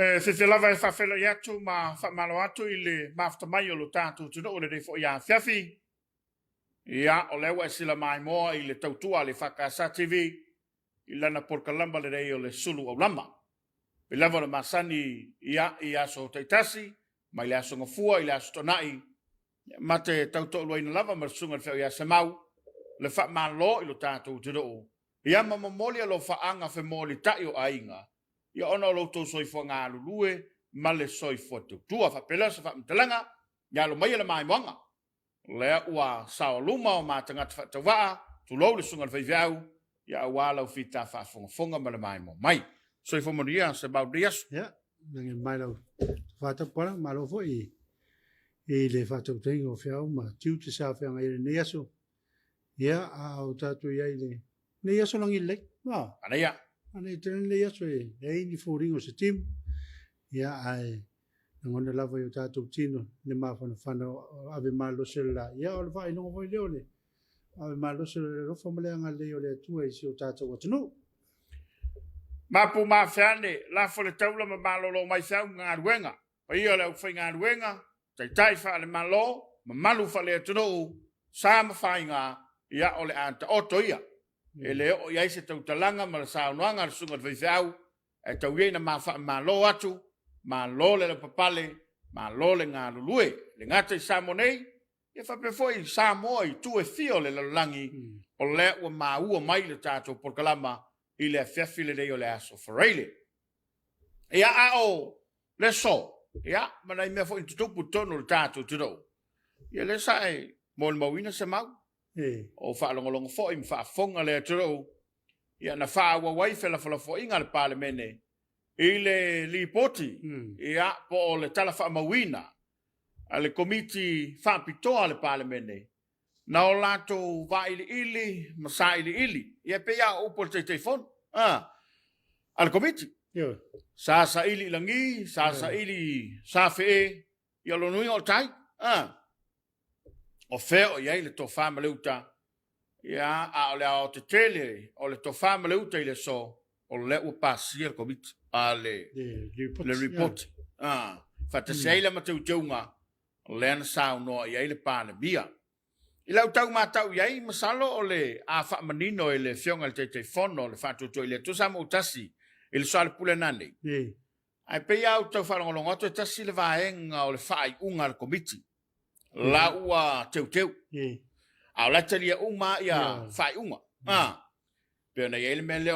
Se lava fa fela yatu ma fa malo atu ile mafta mai o lo tatu tuno o le fo ya Afiafi. Ia o lewa sila mai moa ile tautua le EFKS TV ilana porkalamba le rei o le Suluaulama. Ilava le masani ia so taitasi mai le aso ngafua ile aso tonai mate tauto lo ina lava marsunga le feo Samau le fa malo ilo tatu tuno. Ia mamamoli lo fa anga fe moli tai o ainga. Ia ona lo to soifo ngā lulue, ma le soifo tua fa pela sa fa mtalanga, ia lo mai le mai mwanga. Lea ua Suluaulama o mātangata fa tawaa, tu lau le sunga le whaiviau, ia wala ufita fa fonga ma le mai mo mai. Soifo moria se bau dias. Ia, nange mai lau fata pala, ma lo fo i le fata utengi o whiau, ma tiu te sa whianga i le neaso. Ia, au tatu ia i le neaso langi lek. Ana ia. Ane tēnei le aso e ni fōringo se timu. Ia ai, ngone lava i o tātou tino, le mawhana whana ave mālose le la. Ia o le whai nongo voi leo le. Ave mālose le rofa maleanga leo le atua i si o tātou atanu. Mapu mawhiane, la fole taula ma malolo mai whiau ngā ruenga. Pa ia le au whai ngā ruenga, tai wha le malo, ma malu wha le atanu, sa ma whai ngā, ia o le anta oto ia. E leo o iai se tautalanga ma le saunoanga le sunga le whaiwhau, e tau iei na ma lo atu, ma lo le papale, ma lo le ngā lulue, le ngata i Samonei, e whapefo i Samoa i tu e fio le lalangi, o le ua ma ua mai le tātou porkalama, i le Afiafi le rei o le aso whareile. Ia a o le so, ia, mana i mea fo i tutupu tono le tātou tudou. Ia le sae, mo le mawina se mau, o whaalongolongo fo i mwhaafonga le aturo ia na whaawawai whela fo inga le palemene i le lipoti ia po o le tala whaamawina a le Komiti Faamisionare le palemene na o lato wa ili masa ili ia pe ia upo le teifon a le komiti sa ili langi sa ili sa fe ia lo nui o tai o feo ia le to famaleuta ia a le o te tele o le to famaleuta ile so o le u pasi el komiti a le report fata seila ma tautunga le na sao no ia le pana bia ila utau matau ia i masalo o le a fa manino ile fionga le telefono le fatu to ile to samo tasi il sal pulenane ai pe ia utau fa longo to tasi le vaenga o le fai unga le komiti la ua teu. Au la talia uma ia fai uma. Pero na ele me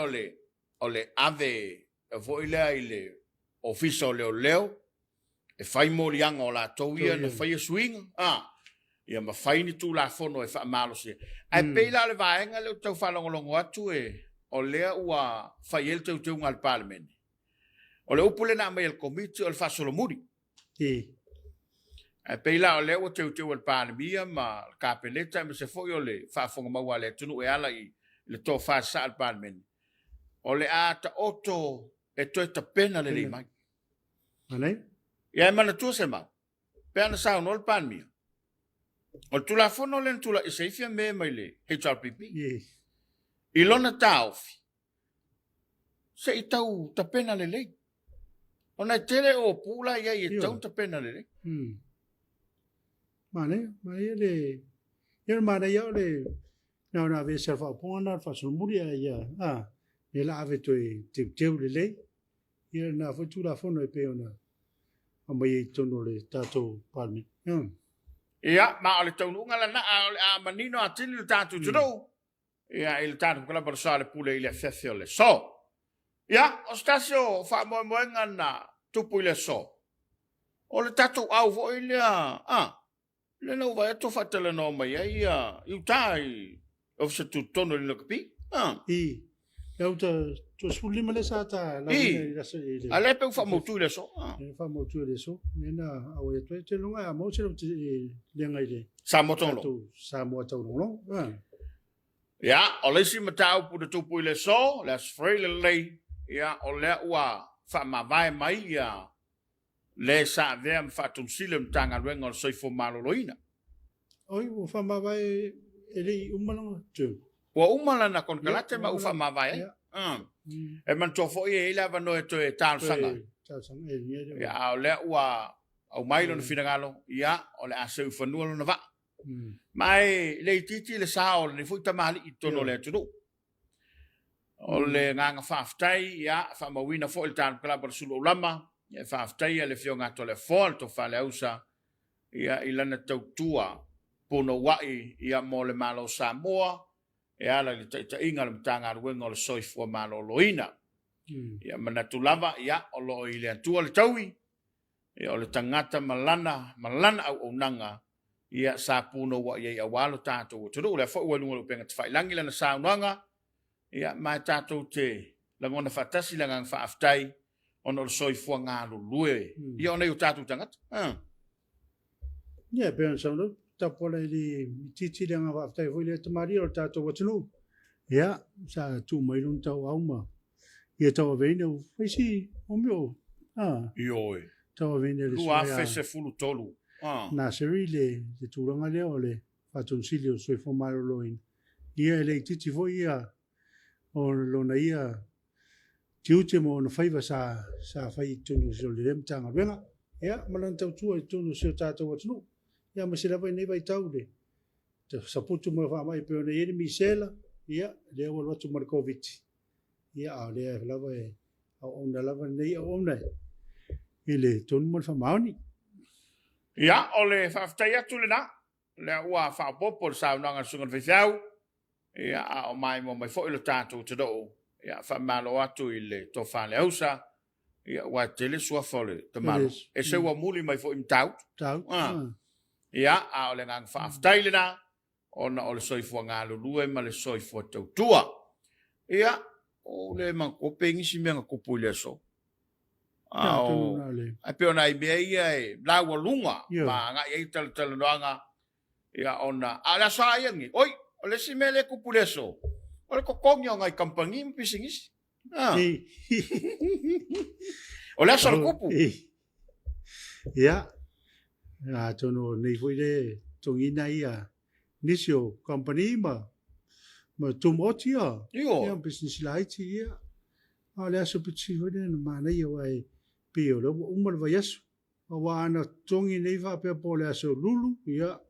o le ave voile ile ofiso leo e fai molianga o la toia na fai swing. Ia ma fai ni tu la fono e fa malo se. Ai pe la le vaenga le tau fa longo atu e o le ua fai el teu ngal parliament. O le upule na mai el komiti o le fa solomuri. E peila o leo teu al panemia ma kapeleta me se foi o le whaafonga maua le tunu e ala i le tō whaasa al panemeni. O le ata oto e toi ta pena le rei mai. Anei? Ia e mana tua se mau. Pea na sao no al panemia. O le tula fono le tula i seifia me mai le HRPP. I lona taofi. Se i tau ta pena le lei. O na tele o pula ia i tau ta pena le lei. Mane, ia mana ia le na ve se fa pona fa so muria ia e la ave to teu le le ia na fo tu la fono e pe ona a mai tono le tato palmi ia ma le tonu ngala na a manino a tini le tato tudo ia il tato kala per sale pule ile fefio le so ia o stasio fa mo ngana tupu ile so o le tato au vo ile le no vai to fatela no mai ia utai of se tu tono le kapi eu to sulima le sata la ile ale pe fa motu le so fa motu le so nena au e te longa mo se le ngai le Samoa tau lo ia o le si matau pu de tupu le so las freile le ia o le wa fa ma vai mai ia le sa vem fatun silem tanga rengo so fo maloloina oi o fa ma vai ele umano tu o umala na kon kalate ma ufa ma vai e man to fo e lava no e to e tal sanga Chao sang nia. Ia o le ua au mai lo na finagalo ia o le asau fanua lo na va. Mai le titi le sao le fu tamali I tono le tunu. O le nganga whaftai ia whamawina fo il tānu kalaba Suluaulama ia whaftai ia le fionga to le fol to whale ausa ia ilana tautua pono wai ia mo le malo Samoa ia la le ta inga le mtanga ruenga o le soifua malo loina. Ia manatulava ia o lo I le atua le taui ia o le tangata malana au onanga ia sa puno wa ia awalo tātou tunu le fo walunga lo penga tfailangi lana saunanga ia mai tātou te langona fatasi langang faaftai ono le soifua ngā lulue ia ona i tātou tangata. Ia pēna saunau tapola I titi langa faaftai hoi le tamari o tātou watunu. Ia sa tu mailun tau auma. Ia tau aveina u faisi o meo. Ioi. Tau aveina le Lua fese fulu tolu. Nā seri le tūranga leo le whatun sili o soifua maro loin. Ia le titi fo ia o lona ia tiute mo na faiva sa fai tunu so le rem tanga wenga. Ia malan tau tua I tunu so tātou watunu. Ia masila vai nei vai tau le. Te saputu mo wha mai peo na ieri misela. Ia le awa watu markoviti. Ia a le lava e au ona lava nei au ona. Ile tonu mo wha maoni. Ia o le whaftai atu le na. Le ua whapopo le saunanga sungan whiwhiau. Ia a o mai mo mai fo ilo tātou te doo. Ia whamalo atu I le to whale ausa. Ia ua tele sua fole te malo. E se ua muli mai fo im taut. Ia a o le ngang whaftai le na. Ona o le soifua ngā lulue ma le soifua tautua. Ia o le mangope ngisi mea ngakupu le so. Ai pe ona I mea ia e laua lunga. Ma ngā iei tala noanga. Ia ona ala sa iangi. Oi! O le si mele kupu le so. O le kokongi o ngai kampangi mpisingisi. O le asal kupu. Ia. Ia tono nei fui le tongina ia. Nisio company ma tumoti ia. Ia business laiti ia. A le aso pitsi fui le ma nei o ai pio le umar va yasu. Wa ana tongi nei va pe po le aso lulu ia.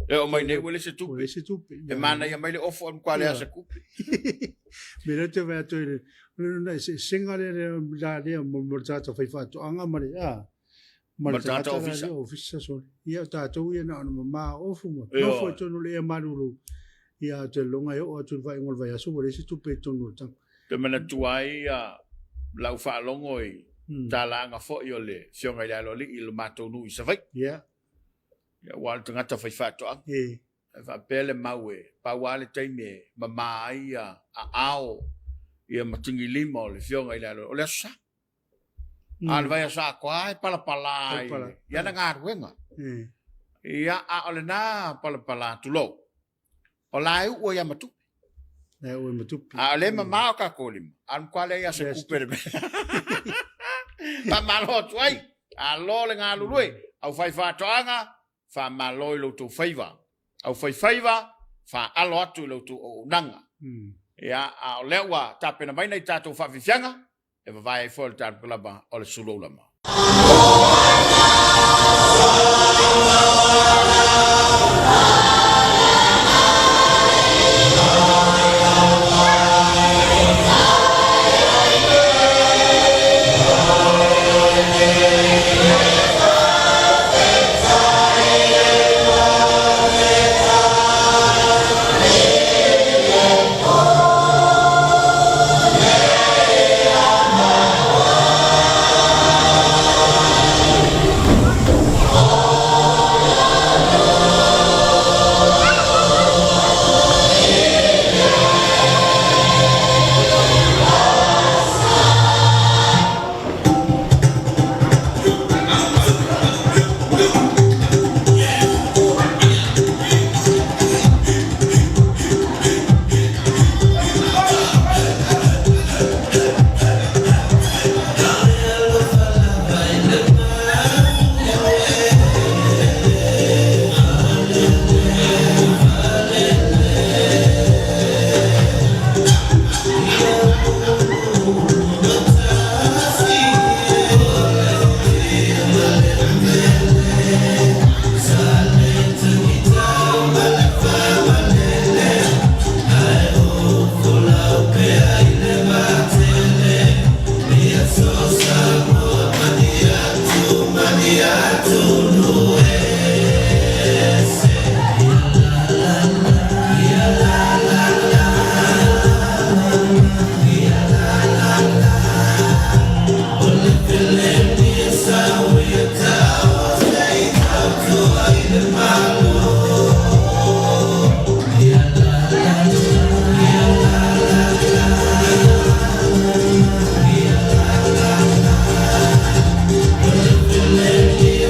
E o mai nei wele se tupi. Wele se tupi. E mana ia mai le ofo am kwa le asa kupi. Mira te vea toi le singa le mo tata fai fatu anga mare ma tata ofisa ofisa so ia tata ia na ma ofu mo no foi tonu le marulu ia te longa o tu vai ngol vai aso wele se tupi tonu tang. Te mana tuai lau fa longo I talanga fo I le fionga ia lo li I lo matonu I savai. Ia. Ia wala tangata fai fatoa. Fa pele maue, pa wale taime, mama ia, a ao, ia matingi lima o le fionga ila o le asa. Al vai asa kwa e pala ia na ngā ruenga. Ia a ole nā pala tulo. O lai ua ia matupi. Ia ua matupi. A le mama o ka kolima. An kwa le ia se kupere me. Pa malo tuai. A lo le ngā lulue. Au fai fatoanga. Fa maloi lo tu faiva. Au faiva fa alo atu lo tu o nanga. Ia a lewa tapena mai nei tatou fa fianga e vai fo le tatou laba o le Suluaulama. Let me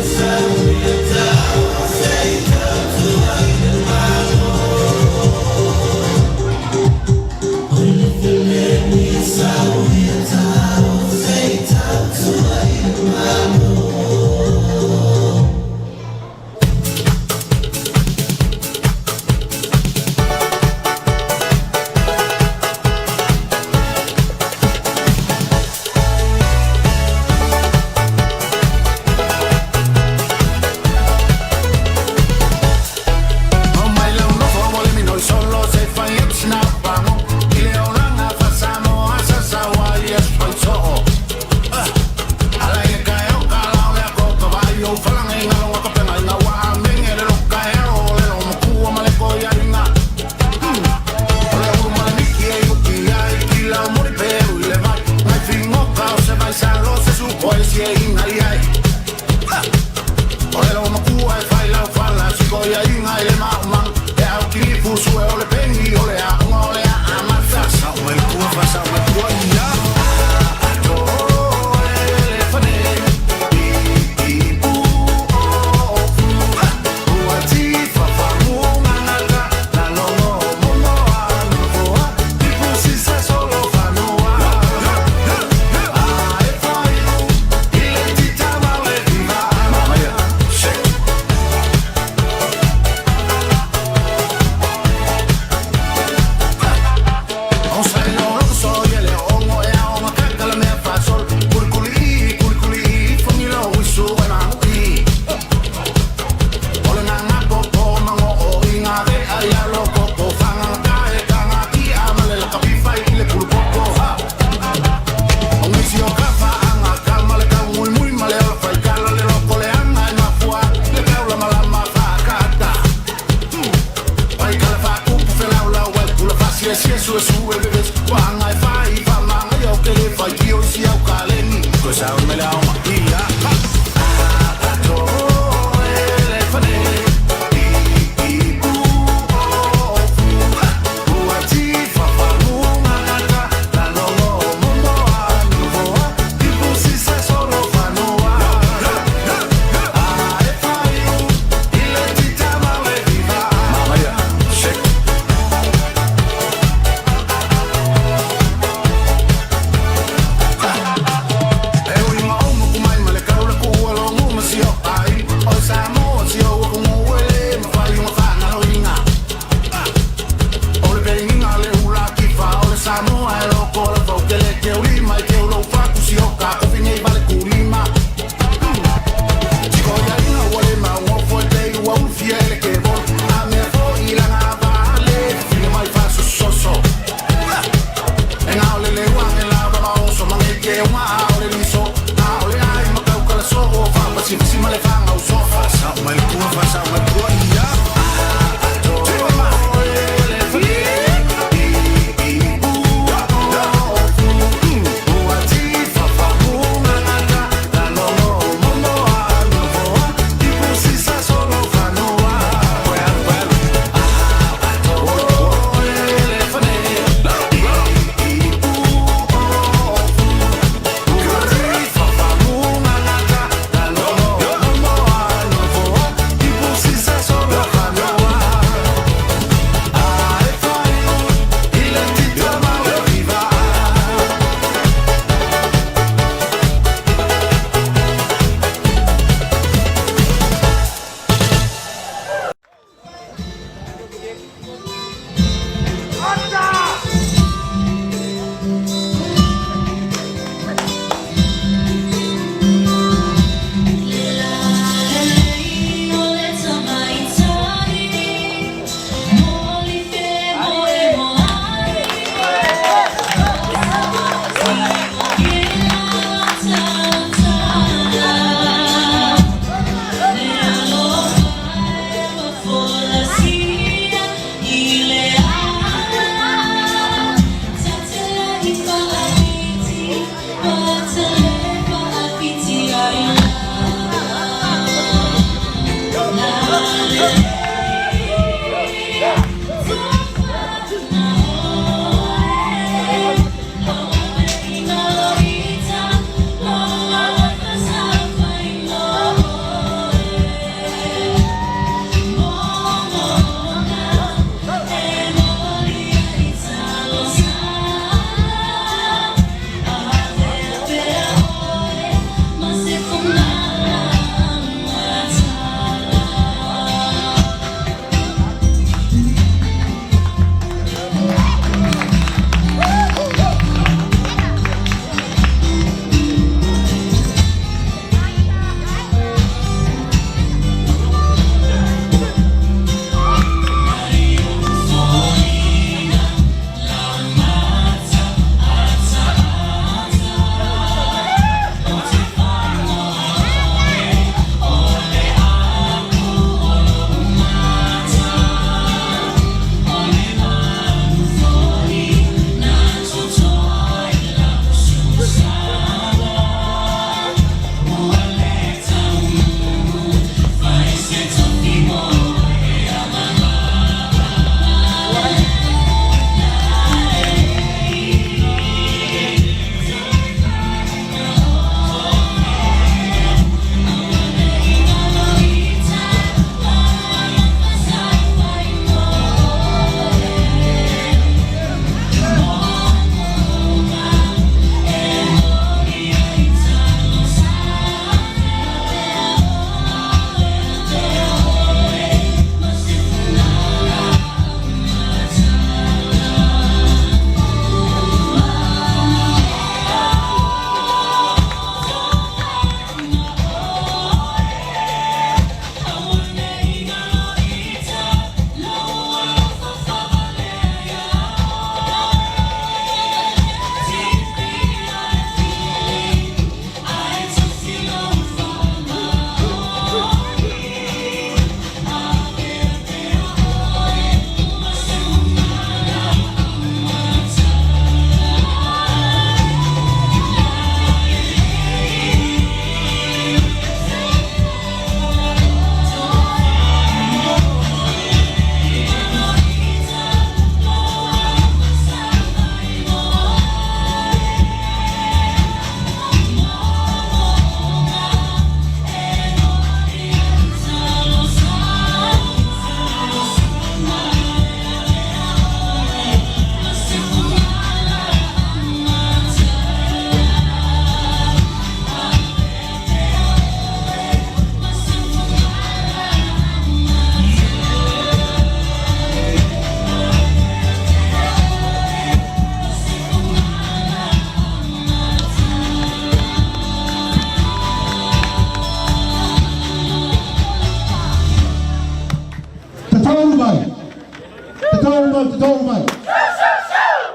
te tolu mai.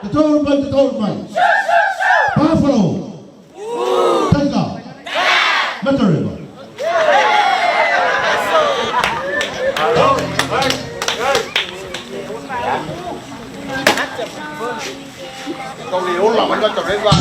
Te tolu mai, te tolu mai. Buffalo. Taika. Metariba. Câu liễu là mình có trò đến văn.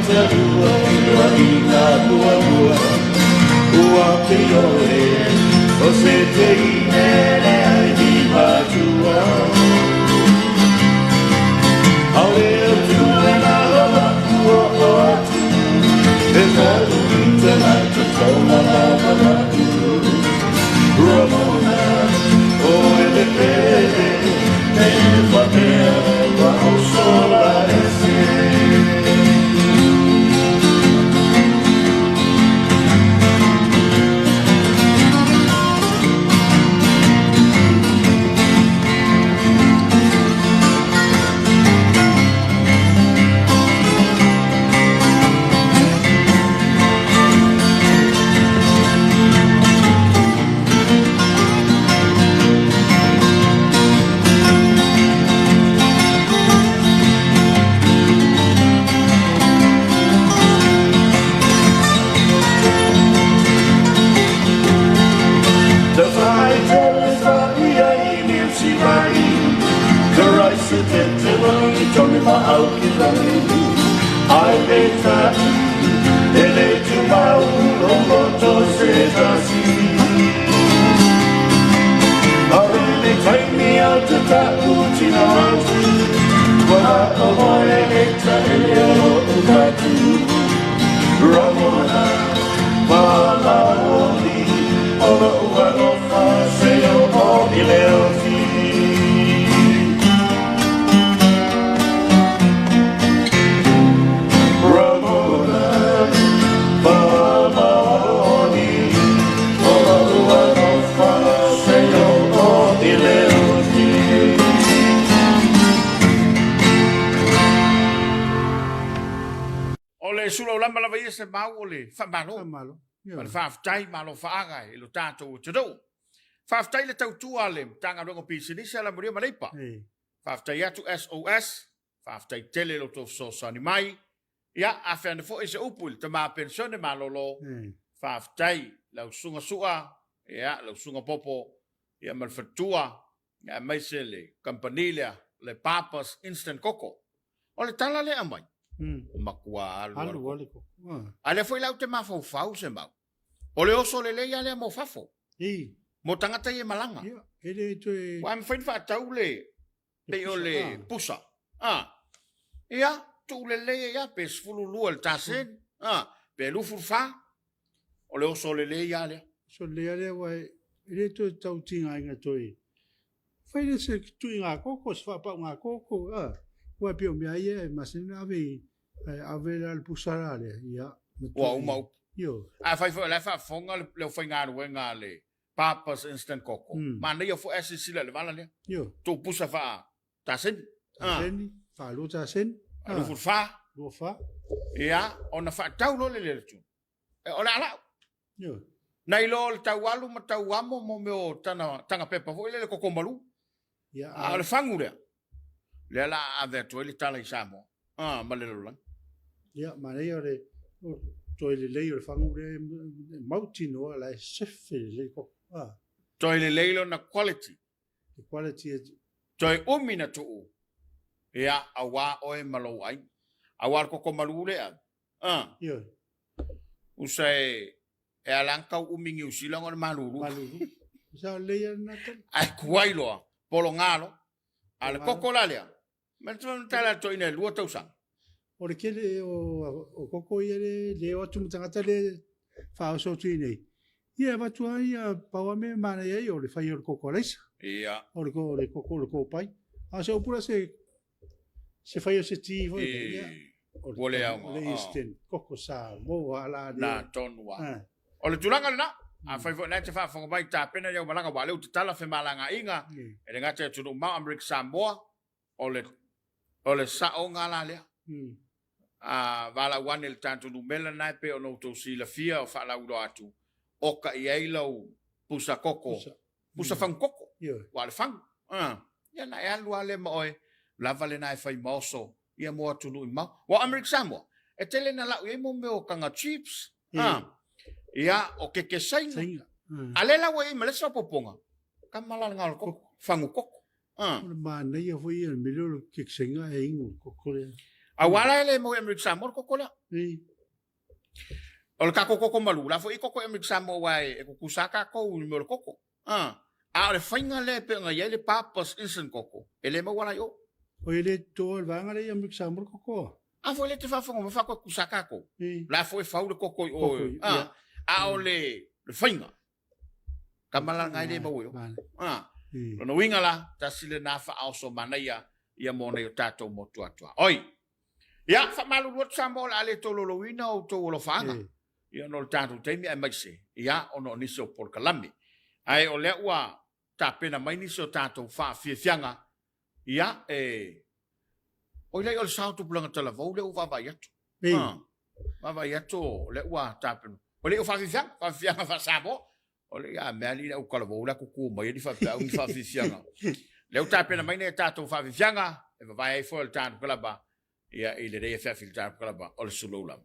te ua ina ua ua piore o se te inere ai di matua au e tu e na hoa ua o tu e ka uita na tu tauna na tu Ramona o e le pere me whakea wa o sola e se Ai beta ele tu mau longo to se tasi Ai le kai mi out ta uchi na wa o moi e ta ele o ka tu Ramona mala oni o wa no fa se o ile o Suluaulama lava ia se mau o le whamalo. Malo. Ma le whaafitai malo whaaga e lo tātou o te rau. Whaafitai le tautua le tanga rongo pisinisi ala muria maleipa. Whaafitai atu SOS, whaafitai tele lo tō sosani mai. Ia, awhiane fo ese upu le tamā pensione malolo. Whaafitai lau sunga sua, ia, lau sunga popo, ia malfatua, ia maise le kampanilea, le papas instant koko. O le tala le amai. Makua alu wale ko. Ale foi lau te mafau se mau. O le oso le lei ale mo fafo. Mo tangata e malanga. Ele tu e wa me foi fa tau le pe o le pusa. Ia tu le lei ia pe sfulu lu el tasen. Pe lu furfa. O le oso le lei ale. So le ale wa ele tu tau tinga inga toi. Foi le se tu inga koko se fa pa nga koko. Wa pio mi ai masina ave al pusarale ia. Wa umau. Yo. Fai foi la fa fonga le foi nga wenga le. Papas instant koko. Mana ia fo ese sila le vala le. Yo. Tu pusa fa tasen. Tasen, fa lo tasen. Lu furfa. Lo fa. Ia, ona fa tau lo le tu. Ona ala. Yo. Nai lo le tau alu ma tau amo mo meo tanga pepa fo le koko malu. Ia. Le fangu le. Le ala ave to le tala i Samoa. Ma le lo. Ia, ma le ore toi le lei o fangu le mautino ala sefe le ko. Toi le leilo na quality. The quality is Toi umina tu. Ia awa oe malo ai. Awa koko malu le. Ia. Usai e alanka umingi usila ngol malulu. Malulu. Sa le na tan. Ai kuailo polongalo. Al koko lalea. Ma tu tala toi ne lua tau sang. O le kele o koko ia le o tu tangata le fa so tu nei. Ia va tu ia pa me mana ia o le fai o koko leisa. Ia. O le koko le ko pai. A se opura se fai o se ti foi ia. Ole au. Le isten koko sa mo ala Na tonua. O le tulanga na. A fai fo na te fa fo mai ta pena ia malanga ba le tala fe malanga inga. E le ngata tu no Missionary Samoa. O le sa o ngala le. Vala wan el tanto numela na pe o no to si la fia o fa la ulo atu. O ka i lo pusa koko. Pusa fang koko. Wa le fang. Ya na ya lu ale mo e lava le na fai moso. Ia mo atu no ma. Wa Missionary Samoa. E tele na la e mo me o kanga chips. Ia o ke sainga. Ale la wa i mele so poponga. Kamala ngal koko fangu koko. Ma na ia foi el melhor que senga e ingo koko le. Awala le mo America Samoa koko la. O le kako koko malu la fo I koko America Samoa wai e ko kusaka ko mo le koko. A le fainga le pe nga ye le papas instant koko. Ele mo wala yo. O ele to le vanga le America Samoa koko. A fo le te fa fo mo fa ko kusaka ko. La fo e fa le koko o. A o le fainga. Kamala ngai le mo yo. No winga la ta sile na fa also manaya ia mo nei tato mo tua. Oi. Ya fa malu lo Samoa la le tolo lo wina o to lo fanga. Ia no tato temi ai mai se. Ia ono ni so por kalami. Ai o le ua ta pena mai ni so tato fa fianga. Ia o le o sautu planga tala vo le o va vai atu. Va vai atu le ua ta pena. O le o fa fianga fa Samoa. O le a mali le o kala vo la ku mai ni fa fianga. Le o ta pena mai ne tato fa fianga e va vai fo le tato kalaba. Ia ile le EFKS tato kalaba o le Suluaulama.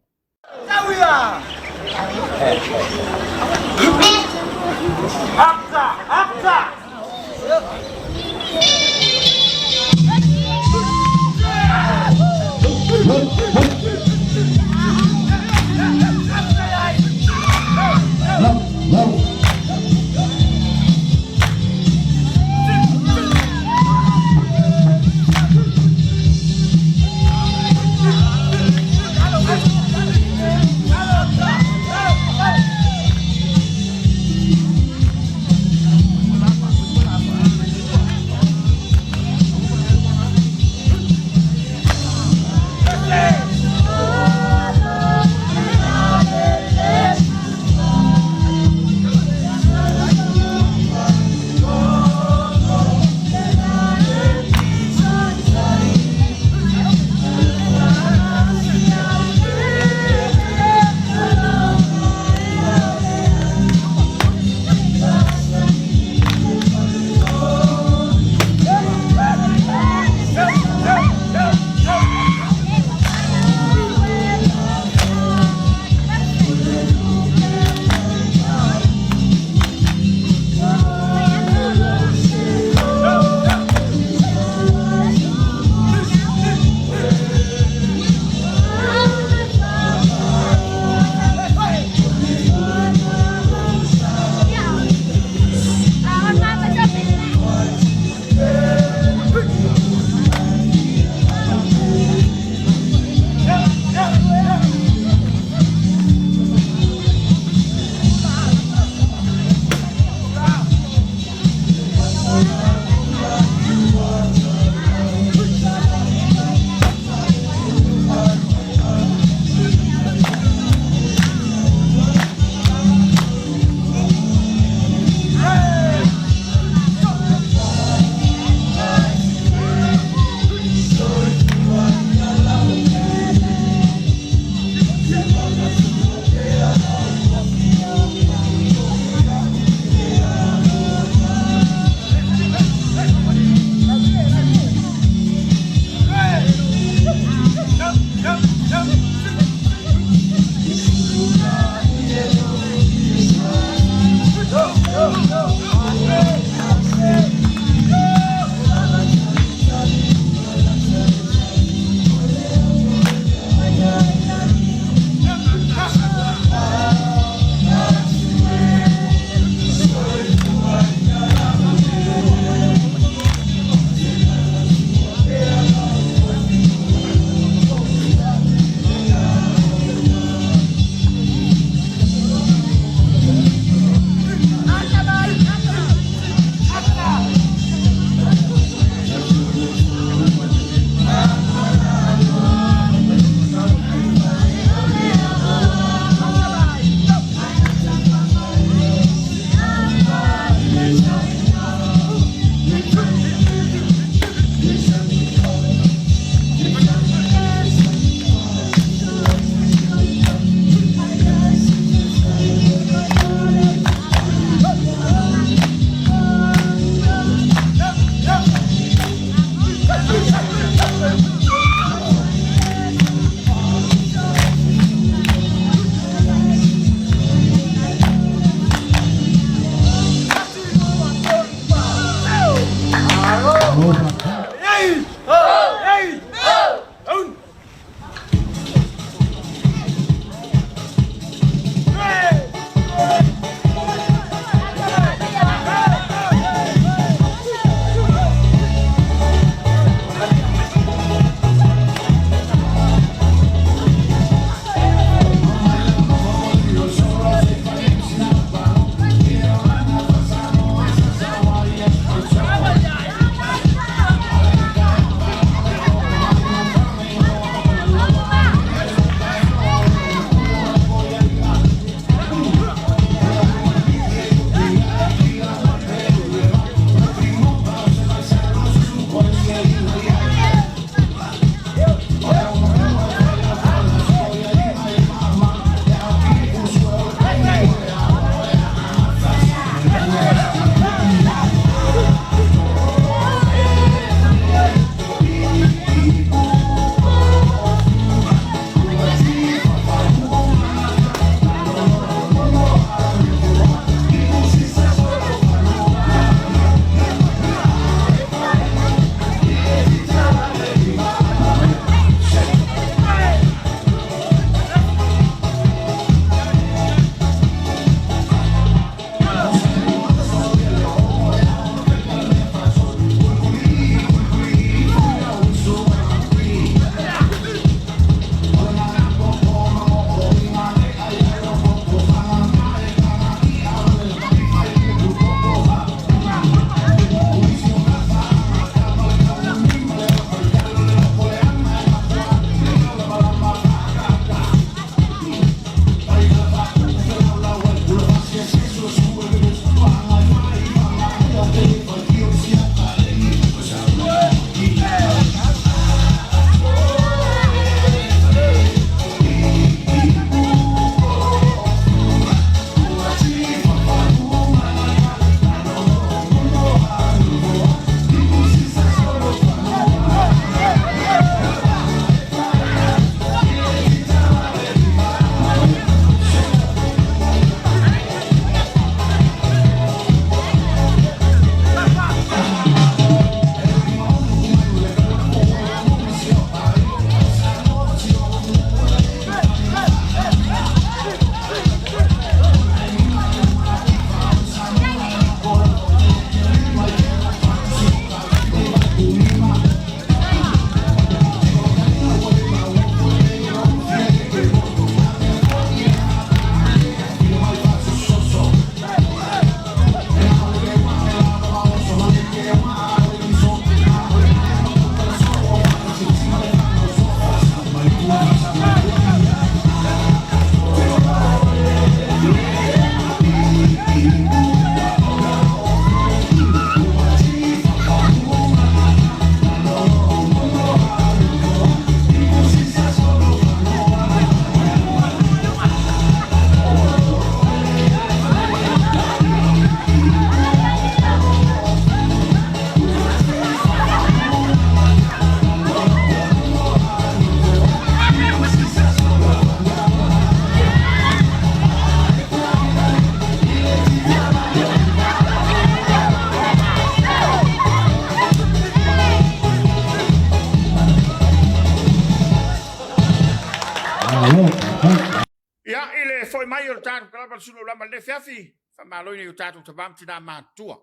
Ia ile foi mai o tatu kala Suluaulama le Afiafi fa maloi ni tatu tabam tina matua.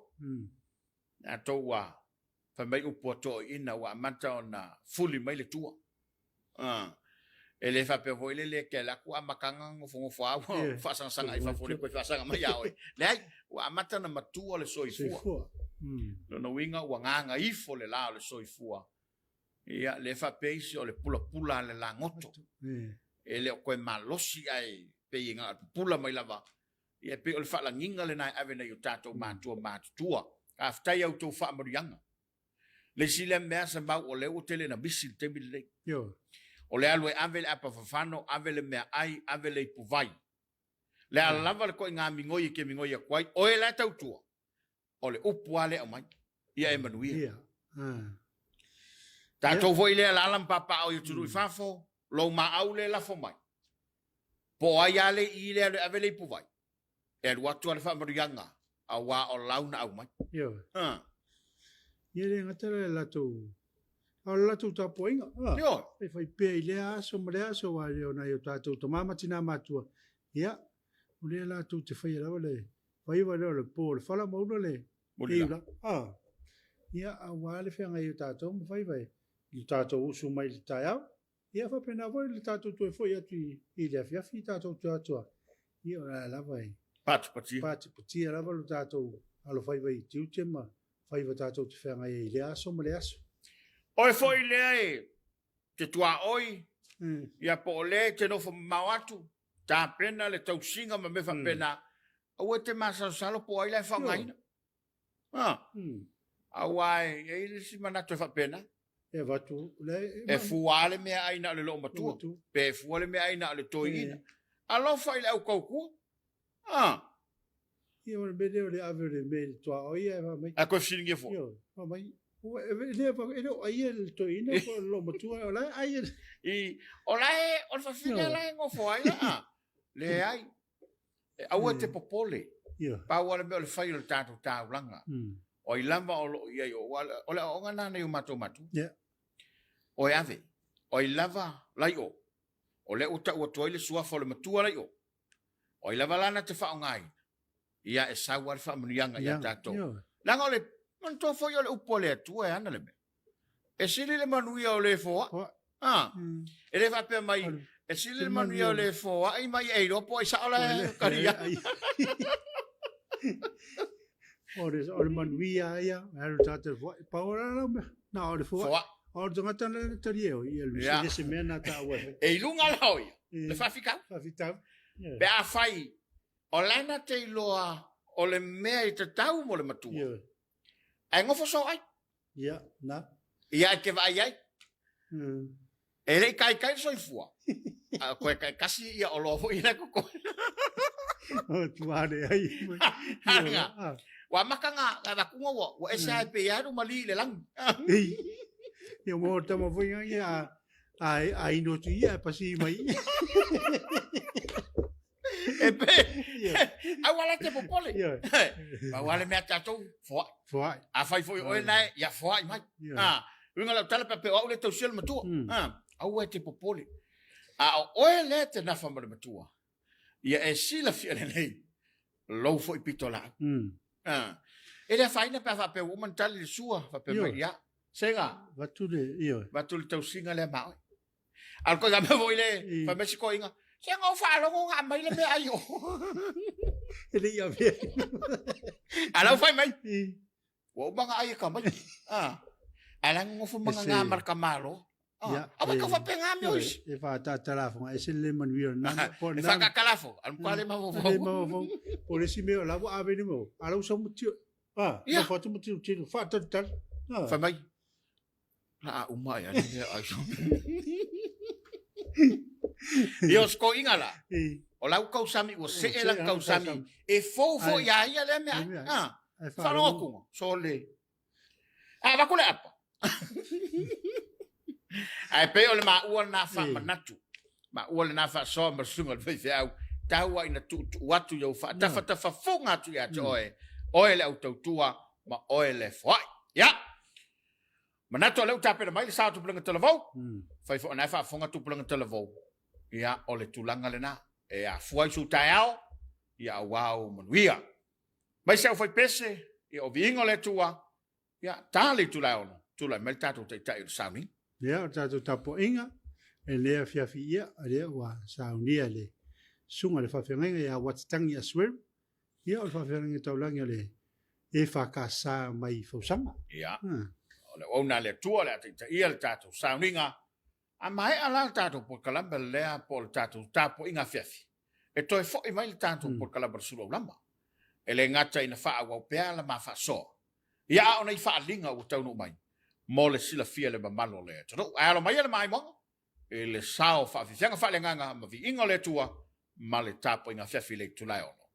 Na toa fa mai upo to ina wa manta ona fully mai le tua. Ele fa pe voile le ke la ku amakanga ngo fa fa sang ai fa fully ko fa sang mai yaoi. Le wa manta na matua le soifua. No winga wa nganga ifo le la le soifua. Ia le fa peisi o le pula le la ngoto. Ele o koe malosi ai pe inga pula mai lava. Ia pe o le fa nginga le nai ave na yo tatou matua. Aftai au tau fa marianga. Le sile mea sa mau o le o tele na bisi te mile. O le alwe ave le apa fafano, ave le mea ai, ave le puvai. Le alava le koe ngā mingoi ke mingoi a kwai, o e la tau tua. O le upu ale au mai. Ia e manuia. Tatou voi le alalam papa o yuturu I fafo, lo ma au le la fo mai. Po ai ale I le ave le puvai. E lu atu ale fa marianga. A wā o launa au mai. Ia le ngatara latou. A latou Tapuaiga. E fai pea I le aso ma le aso wa leo na yo tatou tamama tina matua. Ia. O le latou te fai lawa le. Fai wa leo le po le fala mauna le. Iula. Ia a wā le whianga yo tatou ma fai vai. I tatou usu mai le tai au. Ia fa pena voi le tatou tue foi atu I le Afiafi tatou tuatua. Ia la lava I. Pati. Pati lava lo tatou alo fai vai tiu tema fai va tatou te whenga I le aso ma le aso. Oi foi lea e te tua oi. Ia po le te nofo mawatu. Ta pena le tau singa ma me fa pena. Au te masa salo po ai le whangaina. Au ai e le si mana te fa pena. E vatu le e fuale me aina le lo matua. Pe fuale me aina le toina. Alo fai le au kouku. Ia wana bede o le ave le me toa o ia e mai. A koe whiringi e fo. Ia, mai. Le pa e o aia le toina ko lo matua o lai aia. O lai o fa whiringi lai ngo fo ai. Le ai. Au te popole. Pa wale me o le whai o le tātou tāulanga. O I lamba o lo ia o le o ngana nei o matu. O e ave. O I lava lai o. O le uta ua toi le suafa o le matua lai o. O I lava lana te whao ngai. Ia e sawa le wha manianga ia tātou. Langa o le mantua fo i o le upo le atua e ana le me. E sili le manuia o le foa. E le whapea mai. E sili le manuia o le foa. Ai mai e ropo i sa o le karia. O le manuia ia. Haro tātou foa. Paora lau me. Na o le foa. O le tangata na tari eo. Ia le sili se mea na tā ua. E ilunga lau ia. Le whawhikau. Whawhikau. Pe a whai. O lana te iloa o le mea I te tau mo le matua. Ai ngofo so ai. Ia, na. Ia ke vai ai. E rei kai so I fua. Koe kai kasi ia o lofo I reko koe. O tuare ai. Hanga. Wa makanga la kunga wa ese ai pe ia mali le lang. Ia mo tama foi ia ai no tu ia pasi mai. E pe. Ai wala te popole. Ma wala me tatou foa. Foa. A fai foi o nai ia foa mai. Winga la tala pe o le tau sel matua. Au e te popole. A o le te nafa ma le matua. Ia e sila fia nei. Lou foi pitola. E le faina pe fa pe woman tali le sua fa pe mai ia. Senga. Vatu le ia. Vatu le tau singa le mau. Al ko ga me voi le fa me siko inga. Senga o fa lo nga mai le me ayo. Ele ia ve. Ala fai mai. Wo banga ai ka mai. Alang ngo fu mga ngamar kamalo. Aba ka fa penga mi ois. E fa ta telefon e se le manuia na po na. Fa ka kalafo, al kwale ma vo. Por esse meu lá vou abrir meu. Ala usa muito. Na foto muito tiro. Fa ta ta. Fa mai. La uma ya ni ai. Dios ko ingala. O lau kausami o se elang kausami. E fofo ya ia le me. Fa no ku. Sole. Va kule apa. Ai pe ole ma ua na fa manatu. Ma ua na fa so ma sunga fe fe au. Taua ina tu watu yo fa ta fa funga tu ya joe. Oele au tautua ma oele foi. Ya. Manatu le tape na mai sa tu planga televou. Fai fo na fa funga tu planga televou. ia o le tulanga lena e a fuai su taiao ia wau manuia mai se foi pese ia o vingo le tua ia tali tulaono tula mai tatu te tai sami ia o tātou Tapuaiga e lea Afiafi ia a lea ua saunia le sunga le whawhiangenga ia watatangi a swir ia o le whawhiangenga taulangi o le EFKS Samoa mai fausanga ia o le ona le tua le te ia le tatu sauninga a mai ala tatu por kalamba lea por tatu Tapuaiga Afiafi e toi foi mai le tatu por kalamba Suluaulama e le ngata ina faa wau pea la ma faa so ia ona i faa linga o taunu mai mo le sila fia le mamalo le tano alo mai le mai mo e le sao faa fianga faa le nganga ma vi ingo le tua ma le Tapuaiga Afiafi le tulai ono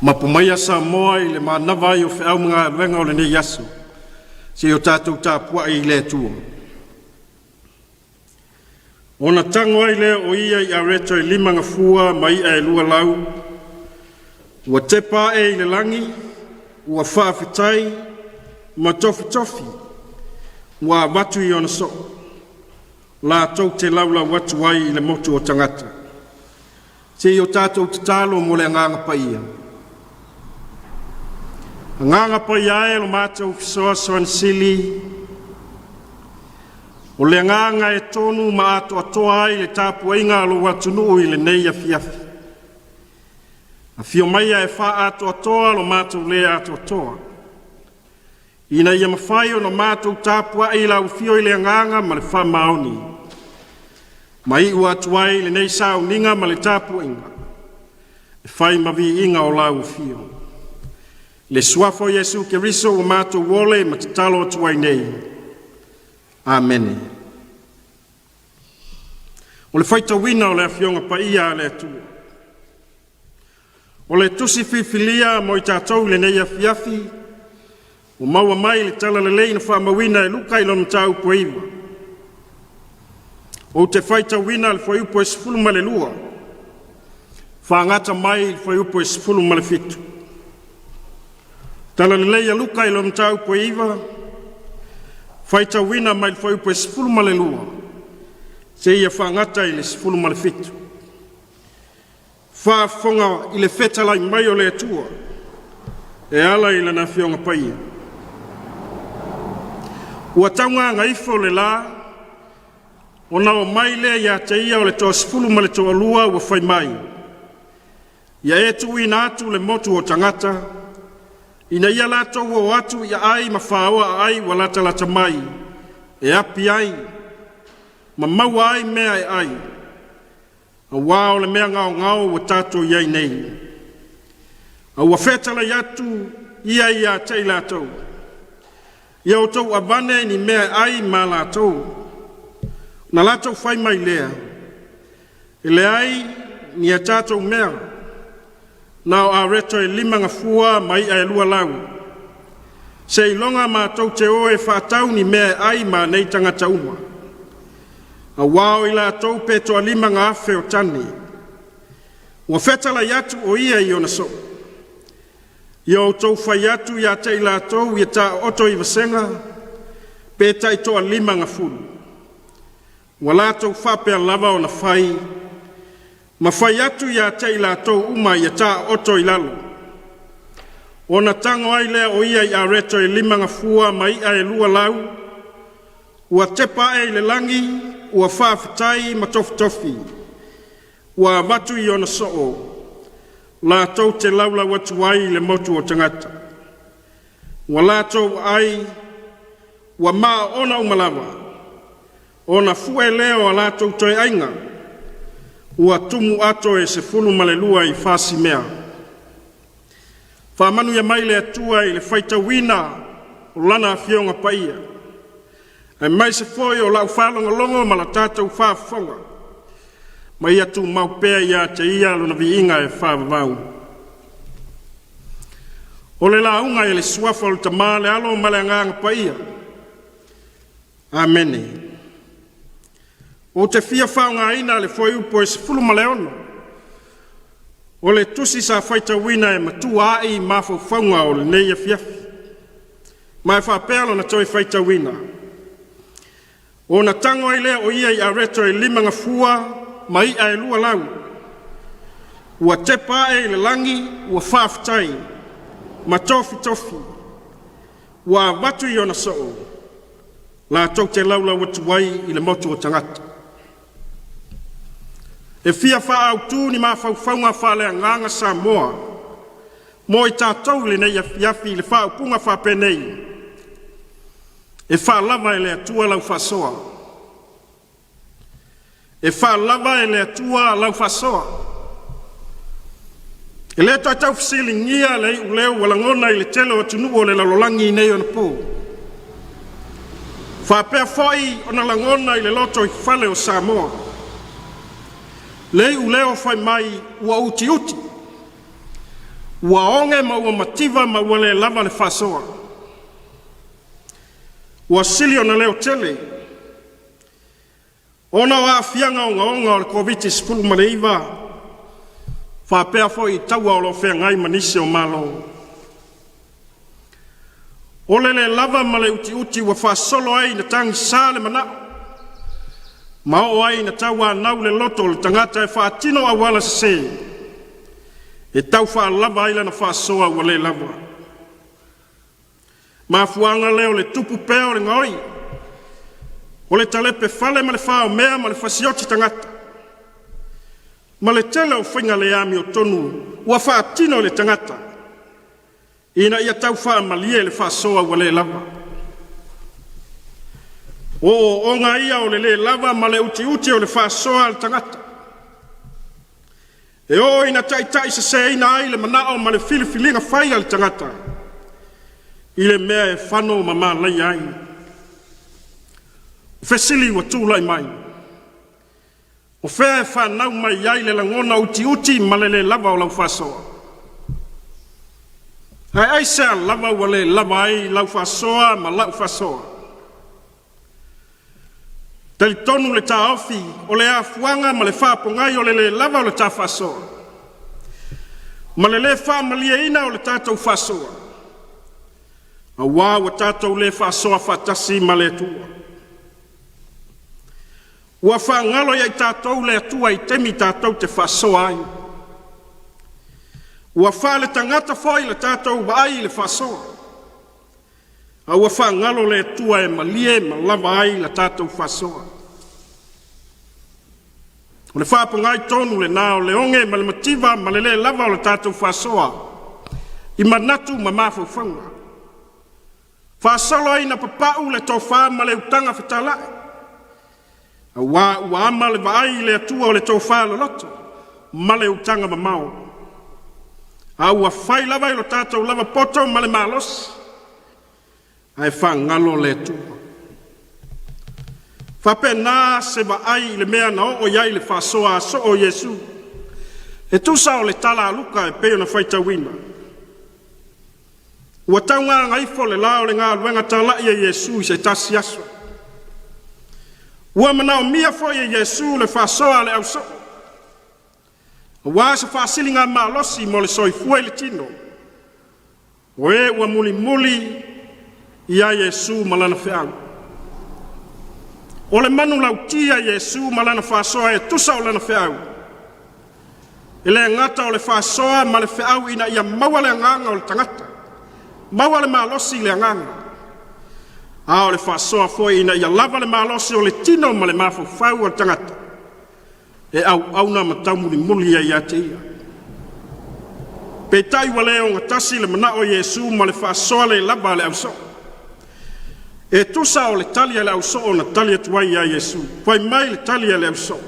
Mapumaya Samoa i le manava i o whiau mga venga o le nei asu. Se o tātou Tapuaiga i le tua. Ona tango ai le o ia i areto i 5 fua mai e 2 lau. Ua tepa e i le langi, ua whaafitai, ma tofi. Ua watu i ona so. La tau te laula watu ai i le motu o tangata. Se i o tātou te talo mo le nganga paia. Nganga paia e lo mātou fisoa soan sili. O le nganga e tonu ma ato atoa ai le Tapuaiga alo watunu i le nei Afiafi. Afio maia e wha ato atoa lo mātou le ato atoa. Ina ia mawhai o no mātou Tapuaiga la ufio i le nganga ma le wha maoni. Mai ua atuai le nei sao ninga ma le Tapuaiga. E whai mavi inga o la ufio. Le suafo Yesu Keriso o mātou wole ma te talo atuai nei. Amen. O le whaita wina o le awhionga paia le atua. O le tusi whiwhilia mo I tātou le nei Afiafi, o maua mai le tala le leina whaamawina e luka I lona tau poiva. O te whaita wina le whaiupo e sifulu ma le lua, whaangata mai le whaiupo e sifulu ma le fitu. Tala le leia luka I lona tau poiva, whaita wina mai le whaiupo e sifulu ma le lua, se ia whaangata I le sifulu ma le fitu. Whaafonga I le whetalai mai o le atua, e ala I lana whionga paia. Ua taunga ngaifo le la, o nao mai le ia te ia o le toa sifulu ma le toa lua ua whai mai. Ia e tu ina atu le motu o tangata, ina ia lato o atu ia ai ma whaoa ai wa lata mai, e api ai, ma maua ai mea e ai, a wao le mea ngao wa tato iai nei. A ua whetala iatu ia te lato. Ia o tau avane ni mea ai ma lato. Na lato whai mai lea. E le ai ni a tato mea. Nao a reto e 5 fua mai e 2 lau. Se ilonga ma tau te oe whaatau ni mea ai ma nei tangata uma. A wao ila tau pe toa 5 afe o tani. Ua whetala iatu o ia I ona so. Ia o tau whai atu ia te ila tau ia ta oto I vasenga. Pe tai toa 5 fulu. Ua la tau whapea lava o na whai. Ma whai atu ia te ila tau uma ia ta oto I lalo. O na tango ai lea o ia I areto e 5 fua mai a e 2 lau. Ua tepa e le langi, ua whaafitai ma tofi. Ua watu I ona soo. La tau te laula watu ai le motu o tangata. Ua la tau ai, ua maa ona umalawa. Ona fue leo a la tau toi ainga. Ua tumu ato e se fulu malelua I fasi mea. Whamanu ia mai le atua I le whaita wina o lana a whionga paia. Ai mai se foi o lau whalonga longo ma la tātou whaafonga. Mai atu maupea ia te ia luna vi inga e whaavavau. O le launga e le suafa o le tamaa le alo ma le anganga paia. Amene. O te fia whaunga ina le foi upo e se fulu ma le ono. O le tusi sa whaita wina e matua ai mafo whaunga o le nei Afiafi. Mai whaapea na toi whaita wina. O na tango ai lea o ia I areto e 5 fua mai a e 2 lau. Ua tepa e le langi, ua whaafitai, ma tofi. Ua watu I ona soo. La tau te laula watu wai I le motu o tangata. E fia wha au tū ni maa whauwhaunga whalea nganga Samoa. Mo I tātou le nei Afiafi le wha upunga wha penei. E wha lava e le atua lau whasoa. E wha lava e le atua lau whasoa. E le tau fisili ngia le uleo walangona I le telo atunu o le lalolangi nei ona pō. Wha pēr foi o na langona I le loto I whale o Samoa. Le uleo whai mai ua uti. Ua onge ma ua mativa ma ua le lava le whasoa. Ua sili ona leo tele. Ona wa afianga o le Komiti Faamisionare. Whapea fo I taua o lo whea ngai manise o malo. Ole le lava ma le uti wa whasolo ai na tangi sale manao. Mao ai na taua nau le loto le tangata e whaatino a wala se. E tau wha lava ai na whasoa ua le lava. Ma fuanga leo le tupu peo le ngoi. O le talepe fale ma le whao mea ma le whasioti tangata. Ma le tele o whinga le ami o tonu, ua whaatino le tangata. Ina ia tau wha malie le whasoa ua le lava. O onga ia o le lava ma le uti o le whasoa le tangata. E o ina tai se ina ai le manao ma le filifilinga whaia le tangata. I le mea e whano ma maa lai ai. Fesili wa tūlai mai. O whea e whanau mai ai le langona uti ma le lava o lau whasoa. Ai sea lava wa le lava ai lau whasoa ma lau whasoa. Tali tonu le tā ofi o le afuanga ma le whapongai o le lava o le tā whasoa. Ma le whamalia ina o le tātou whasoa. A wā wa tātou le whasoa whatasi ma le tua. Ua whangalo ia I tātou le atua I temi tātou te whasoa ai. Ua whale tangata whai le tātou waai le whasoa. A ua whangalo le atua e malie ma lava ai le tātou whasoa. O le whapongai tonu le nao le onge ma le mativa ma le lava o le tātou whasoa. I manatu ma mawhawhanga. Whasolo ai na papau le tō wha ma le utanga whetalai. Ua ama le vaai le atua o le tō whālo loto, ma le utanga ma mao. A ua whai lava I lo tātou lava poto ma le malos, ai whangalo le atua. Whape nā se vaai le mea na o iai le whasoa so o Yesu. E tusa o le tala aluka e peo na whaita wina. Ua taunga ngaifo le lao le ngā luenga tala I Yesu I se tasi aso. Ua manao mia foi e Yesu le whasoa le auso. Ua se whasilinga malosi mo le soifua le tino. Oe ua muli ia Yesu malana whiang. O le manu lautia Yesu malana whasoa e tusa o lana whiang. E le ngata o le whasoa ma le whiang ina ia maua le nganga o le tangata. Maua le malosi le nganga. A o le whasoa foi ina ia lava le malosi o le tino ma le mawhawhau o tangata. E au na matau muli ia te ia. Pe tai wale o ngatasi le mana o Yesu ma le whasoa le lava le auso. E tusa o le talia le auso o na talia tuai ia Yesu. Pai mai le talia le auso.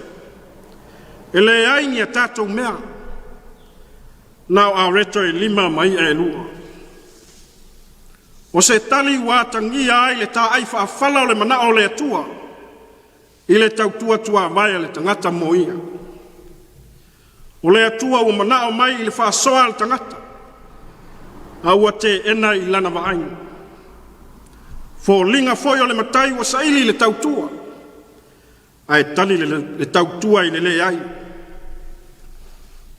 E le aini a tātou mea. Nau a reto e lima mai e lua. O se tali wātangia ai le tā ai whaafala o le mana o le atua. I le tautua tua vai le tangata moia. O le atua o mana o mai I le whaasoa le tangata. Aua te ena I lana waainga. Fo linga foi o le matai wa saili le tautua. Ai tali le tautua I le ai.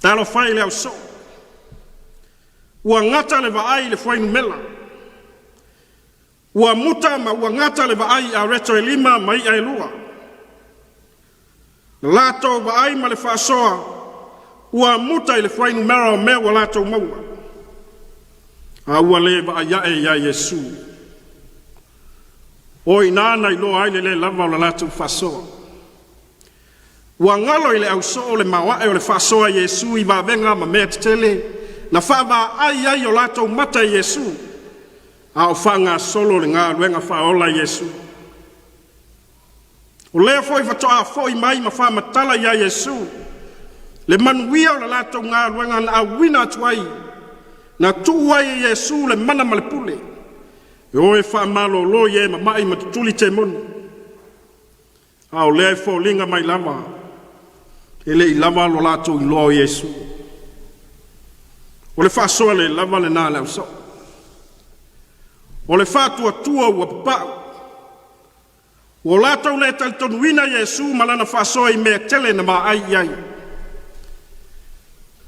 Talo fai le au so. Ua ngata le vaai le fuainu mela. Ua muta ma ua ngata le vaai a reto e lima mai ai lua. Lato vaai ma le whaasoa. Ua muta I le fuainu mera o mea wa lato maua. A ua le vaai e ia Yesu. O inana I loa ai le lava o la lato whaasoa. Ua ngalo I le au so o le mawae o le whaasoa Yesu I vavenga ma mea tele. Na whaava ai o lato mata Yesu. A o whanga solo le ngā luenga whaola Yesu. O lea foi whatoa foi mai ma whamatala ia Yesu. Le manuia o le lato ngā luenga na awina tuai. Na tuai Yesu le mana malepule. E oe whamalo lo ye ma mai ma tutuli te moni. A o lea fo linga mai lava. E le I lava lo lato I loa Yesu. O le whaasoa le lava le nā leo so. O le whātua tua ua papau. O lātou le talitonuina Iesu malana whaasoa I mea tele na maa ai ai.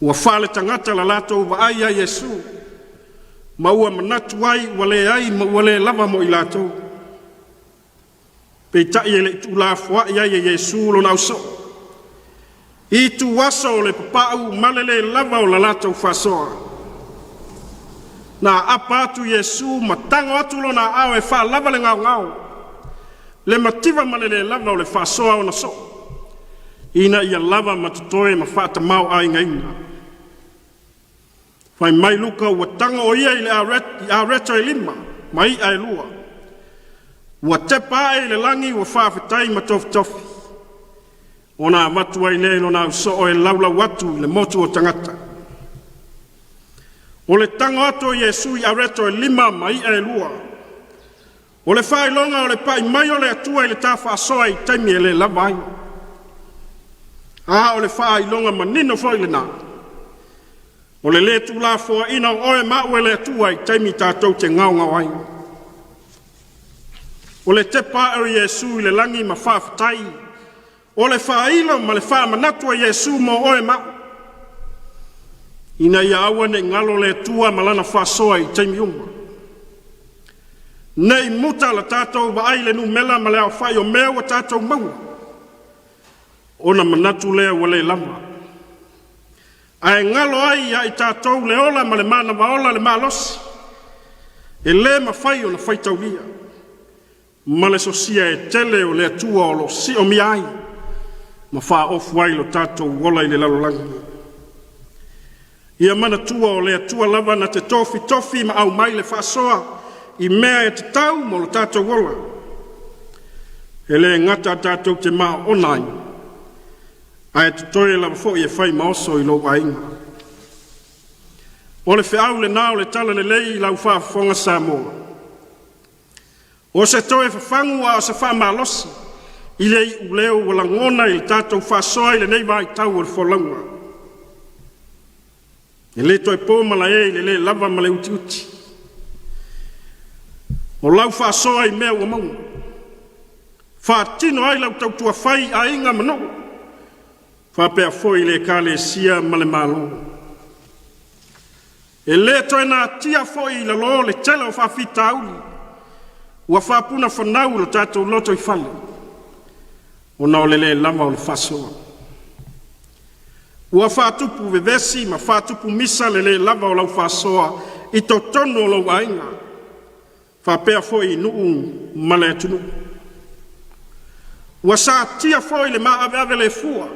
Ua whale tangata la lātou wa ai ai Iesu. Ma ua manatu ai ua le ai ma ua le lava mo I lātou. Pei tai e le tu la fua I ai Iesu lo nau so. I tu wasa o le papau malele lava o la lātou whaasoa. Na apa atu Iesu ma tango atu lo na au e wha lava le ngau ngau. Le mativa malele lava o le whaasoa o na so. Ina ia lava matutoe ma whaata mau ai ngaina. Whai mai luka ua tango o ia I le areta I lima, mai ai lua. Ua tepa e le langi ua whawhetai ma tofi tofi. O nā watu ai nei no nā uso o e laula watu le motu o tangata. O le tango ato Iesu I areta I lima, mai ai lua. O le whai longa o le pai mai o le atua I le tā whaasoa I taimi e le lawai. O le whai longa manino fo I le nā. O le tu la fo ina o e ma o le atua I taimi tātou te ngau ngau ai. O le tepa o Iesu I le langi ma whawhetai. O le whailo ma le whamanatu a Iesu mo o e ma. Ina ia aua ne ngalo le atua malana whasoa I taimi unga. Nei muta la tātou wa ai le nu mela ma le au whai o mea wa tātou maua. Ona manatu lea wa le lama. Ai ngalo ai I tātou le ola ma le mana wa ola le malosi. E le ma whai o na whai taulia. Ma le sosia e tele o le atua o lo si o mi ai. Ma wha ofu ai lo tātou wola I le lalolangi. Ia mana tua o le atua lava na te tofi tofi ma au mai le whaasoa. I mea e te tau mo lo tātou wola. E le ngata tātou te maa onai. A e te toe lava fo I e whai maoso I lo wainga. O le whiau le nao le tala le lei lau whaafonga Samoa. O se toe whafangu a o se whaamalosi. I lei uleo wala ngona I le tātou whaasoa I le nei vai tau o le wholangua. E le toi pōmala e le lava ma le uti uti. O lau whaasoa I mea ua maunga. Whaatino ai lau tautua whai a inga mano. Whapea foi le kale sia ma le malo. E le toi nā tia foi la lo le tela o whawhita auli. Ua whapuna whanau lo tātou loto I whale. O nao le lava o le whasoa. Ua whatupu vevesi ma whatupu misa le lava o lau whasoa I to tono lo ainga. Whapea foi nuu ma le tunu. Ua sa tia foi le maa ave le fua.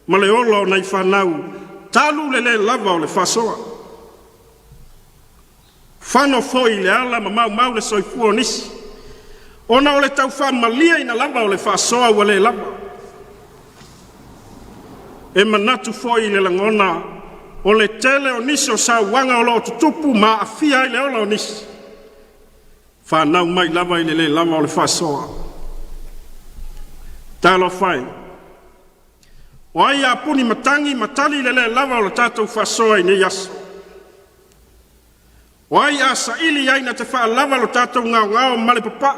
Ma le olo nei whanau. Talu le lava o le whasoa. Whano foi le ala ma mau le soifua nisi. Ona o le tau whamalia ina lava o le whasoa ua le lava. E manatu foi le langona o le tele o nisi o sa wanga o lo tutupu ma afia I le ola o nisi. Whanau mai lava I le lava o le whasoa. Talo whai. O ai a puni matangi matali le lava o le tātou whasoa I ne yaso. O ai a sa ili ai na te wha lava lo tātou ngau male papa.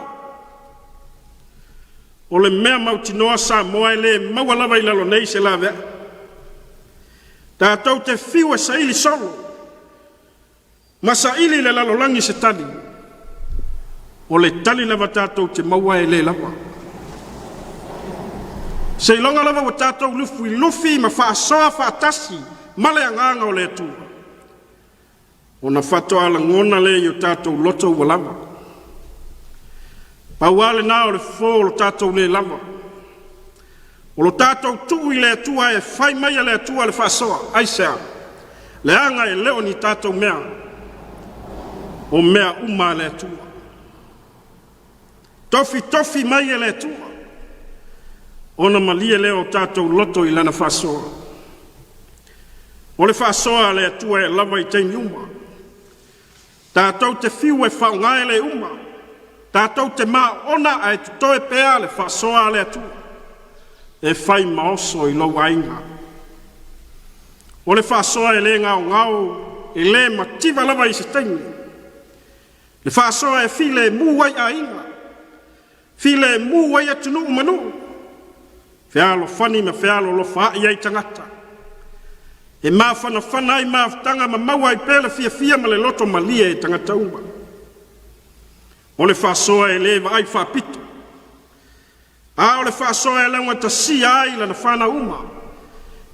O le mea mautinoa Samoa le maua lava I lalo nei se lave. Tātou te whiua sa ili solo. Ma sa ili le lalo langi se tali. O le tali lava tātou te maua le lava. Se ilonga lava wa tātou lufi ma whaasoa whaatasi ma le anganga o le atua. O na whatoa ala ngona le I o tātou loto wa lava. Pauale nā o le fō o tātou le lava. O lo tātou tuu I le atua e whai mai le atua le whaasoa. Aisea, le anga e leo ni tātou mea. O mea uma le atua. Tofi mai le atua. Ona malia leo tātou loto I lana whaasoa. O le whaasoa le atua e lava I teimi uma. Tātou te whiu e whaungai le uma. Tātou te maa ona a e tutoe pēa le whaasoa le atua. E whai maoso I lau ainga. O le whaasoa e le ngau e le mativa lava i se taimi. Le whaasoa e file muwai a inga. File muwai atu nuu manu. Whialo whani ma whialo lo whaai ai tangata. E maa whana ai maa tanga ma maua i pele fia ma le loto malia e tangata umba. O le whaasoa e lewa ai whaapito. A o le whaasoa e lewa ta si ai lana whana uma.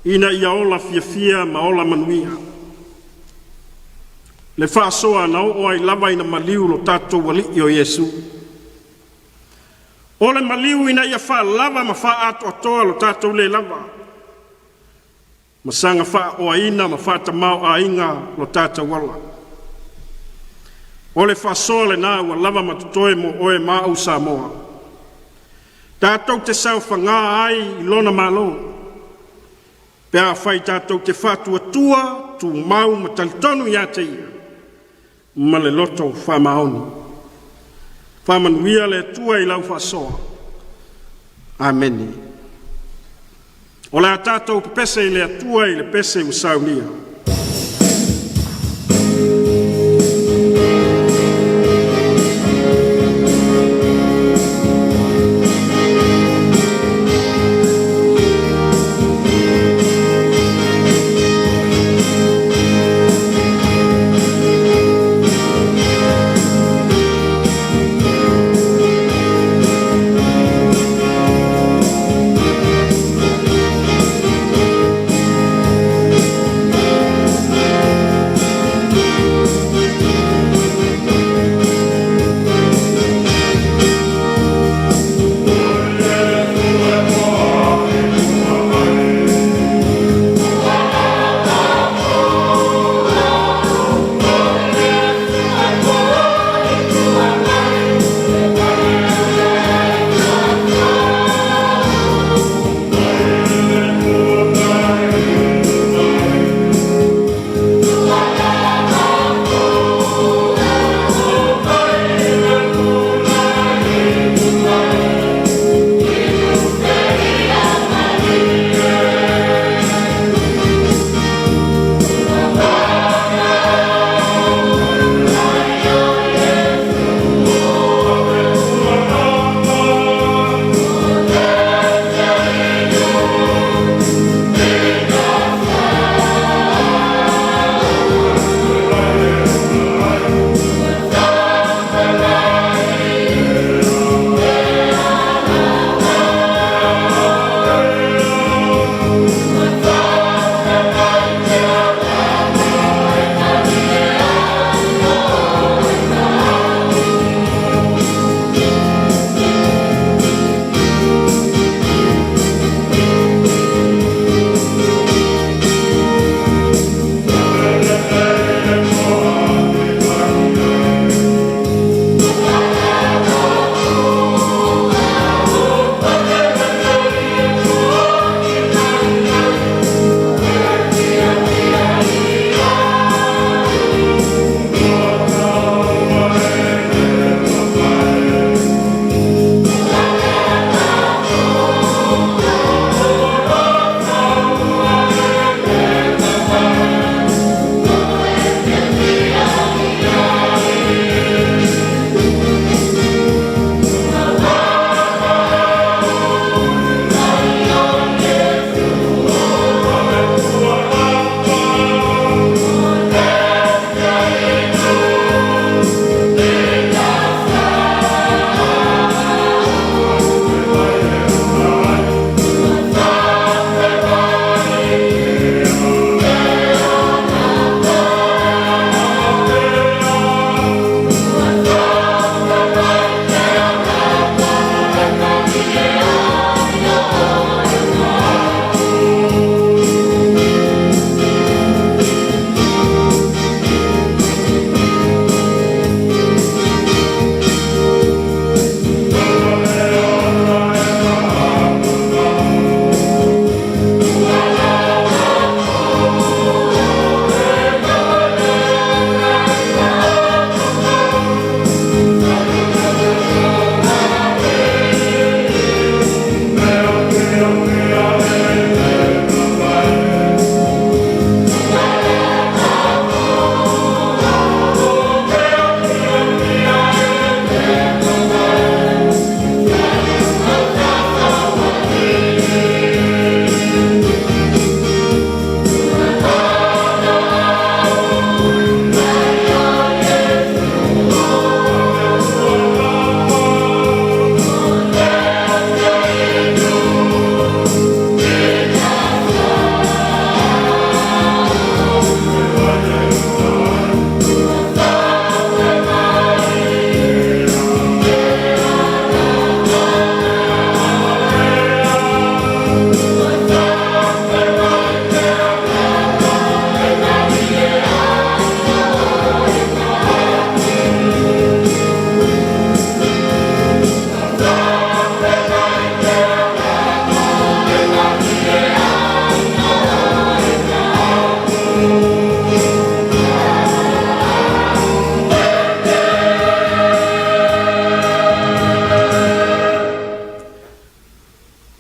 Ina ia ola fia ma ola manuia. Le whaasoa na o ai lava ina maliu lo tātou wali o Yesu. O le maliu ina ia wha lava ma wha ato atoa lo tātou le lava. Masanga wha o aina ma wha tamau a inga lo tātou wala. O le whaasoa le nā ua lava ma tutoe mo oe mau Samoa. Tātou te sau whangā ai I lona malo. Pea whai tātou te whātua tua tu mau ma talitonu ia te ia. Ma le loto whamaoni. Whamanuia le tua I lau whasoa. Ameni. O le tātou pese I le tua I le pese usaunia.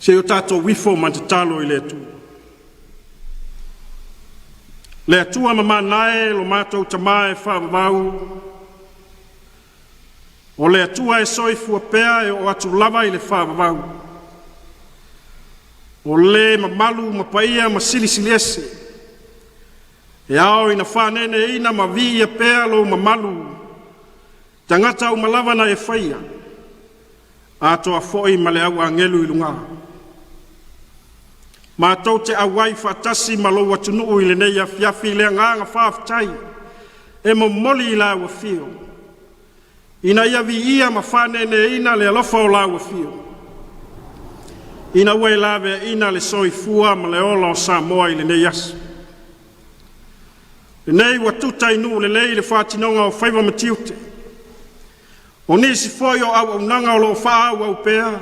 Se o tātou wifo ma te talo I le atua. Le atua ma manae lo mātou tamae whaavau. O le atua e soifua pea e o atu lava I le whaavau. O le ma malu ma paia ma silisili ese. E ao ina whanene ina ma via pea lo ma malu. Tangata o malava na e whaia. Ato a foi ma le au angelu I lunga. Mātou te awai whatasi ma lo watunuu I le nei Afiafi le nganga whaafitai. E mo moli I la wafio. Ina iavi ia ma whanene ina le alofa o la wafio. Ina wei lawe ina le soifua ma le ola o Samoa I le nei asu. Le nei watuta inu le lei le whatinonga o whaiva matiute. O nisi foi o au nanga o lo wha au pea.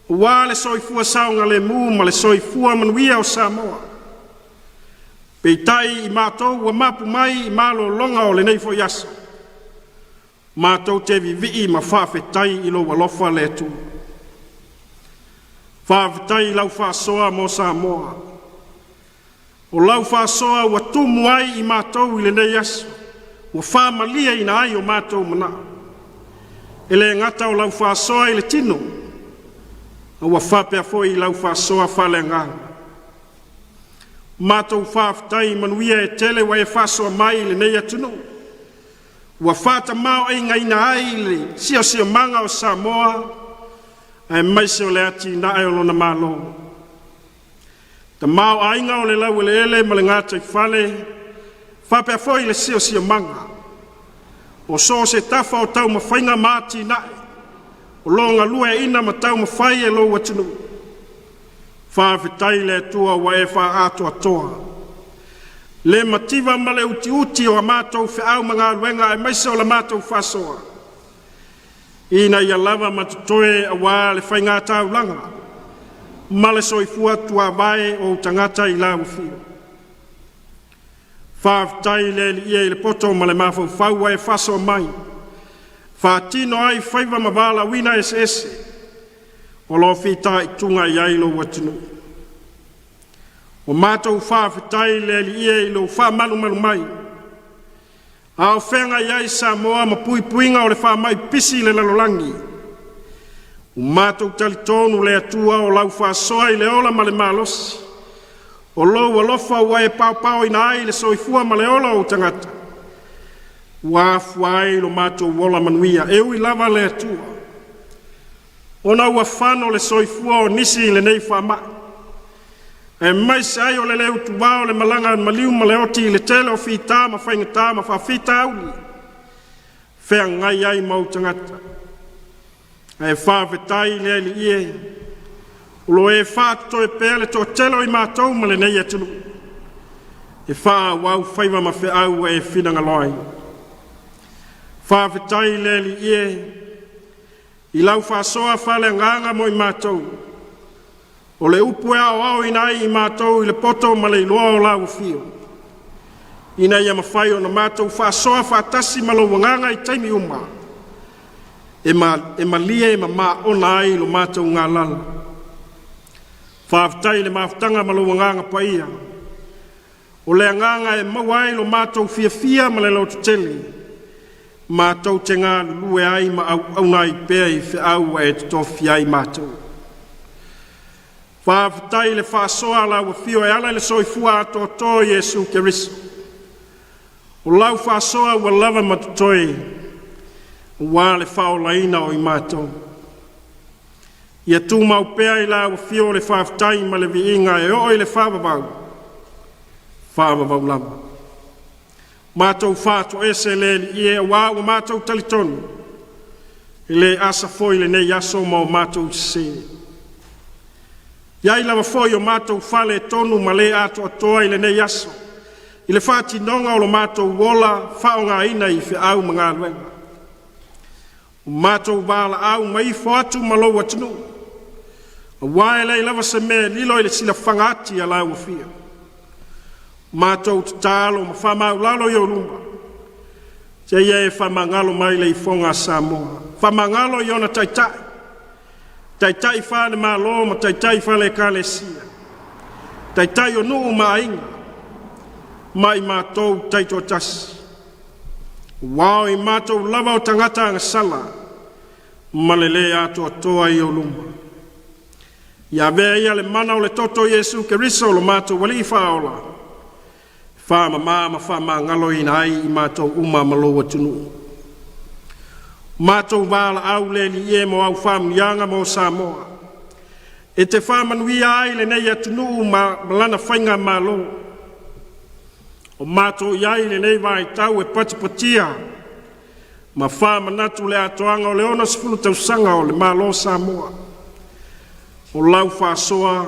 Wa le soifua saunga le mu ma le soifua manuia o Samoa. Peitai I mātou wa mapu mai I malo longa o le nei foi asu. Mātou te vivi ma whawhetai I lo walofa le tu. Whawhetai lau whasoa mo Samoa. O lau whasoa wa tumu ai I mātou I le nei asu. Wa whamalia I na ai o mātou mana. Ele ngata o lau whasoa I le tino. Wa whapea foi I lau whasoa whalenga. Mātou whawhetai manuia e tele wa e whasoa mai I le nei atunu. Wa whata mao e ngai na ai le sio manga o Samoa. Ai mai se o le ati na ai o lona malo. Ta mao ainga o le lau le ele ma le ngata I whale. Whapea foi le sio manga. O so se tafa o tau mawhainga mati na ai. O longa lua ina ma tau mawhai e lo watunu. Whawhetai le tua wa e wha ato atoa. Le mativa ma le uti o a mātou whiau mga ruenga e maise o la mātou whasoa. Ina ia lava matutoe a wā le whainga tau langa. Ma le soifua tua vai o tangata I la ufio. Whawhetai le ie le poto ma le mawhau whau e whasoa mai. Whātino ai whaiva mawala wina ese. O lo whita I tunga I ailo watunu. O mātou whawhetai le ie I lo whamalu mai. Ao whenga iai Samoa ma puinga o le whamai pisi le lalolangi. O mātou talitonu le atua o lau whasoa I le ola ma le malosi. O lo alofa ua e pau ina ai le soifua ma le ola o tangata. Wa fuai lo mato wola manuia e ui lava le atua. Ona ua whano le soifua o nisi le nei whama. E mai sai o le leu tuwao le malanga maliu ma le oti le tele o whita ma whaingata ma whawhita auli. Whea ngai ai mau tangata. E whawhetai le ali ie. Ulo e whātuto e pēle to telo I mātou ma le nei atunu. E wha wau whaiva ma whe au e whinanga loi. Whawhetai le li ie, I lau whasoa whale nganga mo I mātou. O le upu e au inai I mātou I le poto ma le iloa o lau fio. Ina ia mawhai o na mātou whasoa whatasi ma lo wanganga I taimi uma. E ma lia e ma ona ai lo mātou ngā lala. Whawhetai le mawhtanga ma lo wanganga paia. O le nganga e mawai lo mātou fia ma le lo tuteli. Mātou te ngā lue ai ma au nai pēa I whiau e te tofi ai mātou. Whawhetai le whasoa la wafio e ala le soifua ato tō Jesu Keriso. O lau whasoa ua lava matutoe. O wā le whaolaina o I mātou. Ia tūmau pēa I la wafio le whawhetai ma le viinga e o I le whawawau. Whawawau lama. Mātou whāto ese le ie wā o mātou talitonu. I le asa foi le nei aso ma o mātou se. Iai lava foi o mātou whale tonu ma le ato atoa I le nei aso. I le whāti nonga o lo mātou wola whaonga ina I whiau mga ruenga. O mātou wāla au mai whātu ma lo watunu. O wāe lei lava se mea lilo I le sila whangati a lau whia. Mātou te tālo ma whamaulalo i o luma. Te ia e whamangalo mai le i whonga Samoa. Whamangalo i ona taitai. Taitai whane mālo ma taitai whale kālesia. Taitai o nuu ma inga. Mai mātou taito tasi. Wao i mātou lava o tangata anga sala. Malele ato toa i o luma. Ia vea ia le mana o le toto Yesu ke riso lo mātou wali i whaola. Whama māma whama ngalo i nai i mātou uma maloa tunu. Mātou wāla au le li e mo au whamunianga mo Samoa. E te whamanuia ai le nei atunu ma lana whainga malo. O mātou iai le nei vai tau e patipatia. Ma whamanatu le atoanga o le ona sifulu tausanga o le malo Samoa. O lau whasoa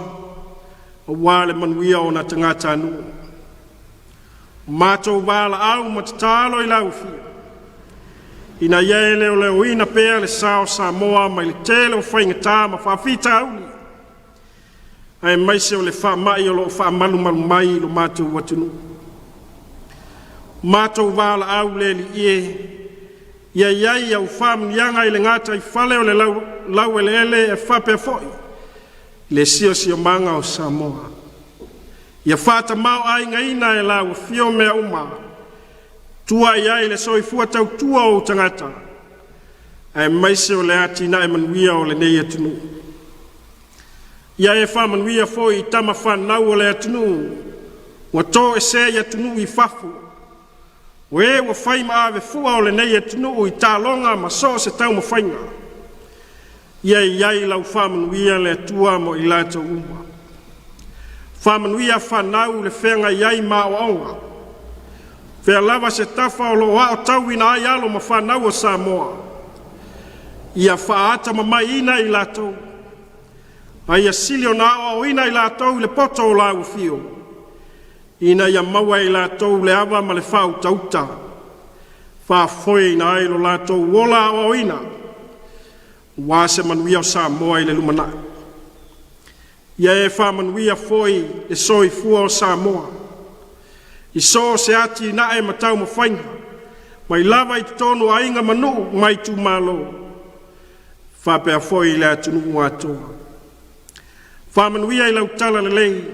o wale manuia o na tangata anu. Mātou wāla au ma te tālo i lau fia. Ina iei leo leo ina pēa le sao Samoa mai le tele o whainga tā ma whawhita auni. Ai maise o le whamai o lo whamalu malu mai lo mātou watunu. Mātou wāla au le li ie. Ia iai au whamunianga i le ngāta i whale o le lau ele ele e whapea foi. Le sio manga o Samoa. Ia whata mau ai ngaina e lau fio mea uma. Tua iai le soifua tau tua o tangata. Ai maise o le ati na e manuia o le nei atunu. Ia e wha manuia foi i tama whanau o le atunu. Wa tō e se i atunu i whafu. O e wa whaima ave fua o le nei atunu i tā longa ma so se tau ma whainga. Ia iai lau wha manuia le atua mo i lata uma. Whamanuia whanau le whenga iai ma o aunga. Whea lava se tafa o lo o tau ina ai alo ma whanau o Samoa. Ia whaata ma mai ina i latou. Ai a silio na o ina i latou le poto o lau fio. Ina ia maua i latou le awa ma le whau tauta. Whafoe ina ai lo latou wola o ina. Wa se manuia o Samoa i le lumana. Ia e whamanuia foi e soi fua o Samoa. I so se ati na e matau ma whainga. Mai lava i tonu a inga manu mai tu malo. Whapea foi le atunu atoa. Whamanuia i lau tala le lei.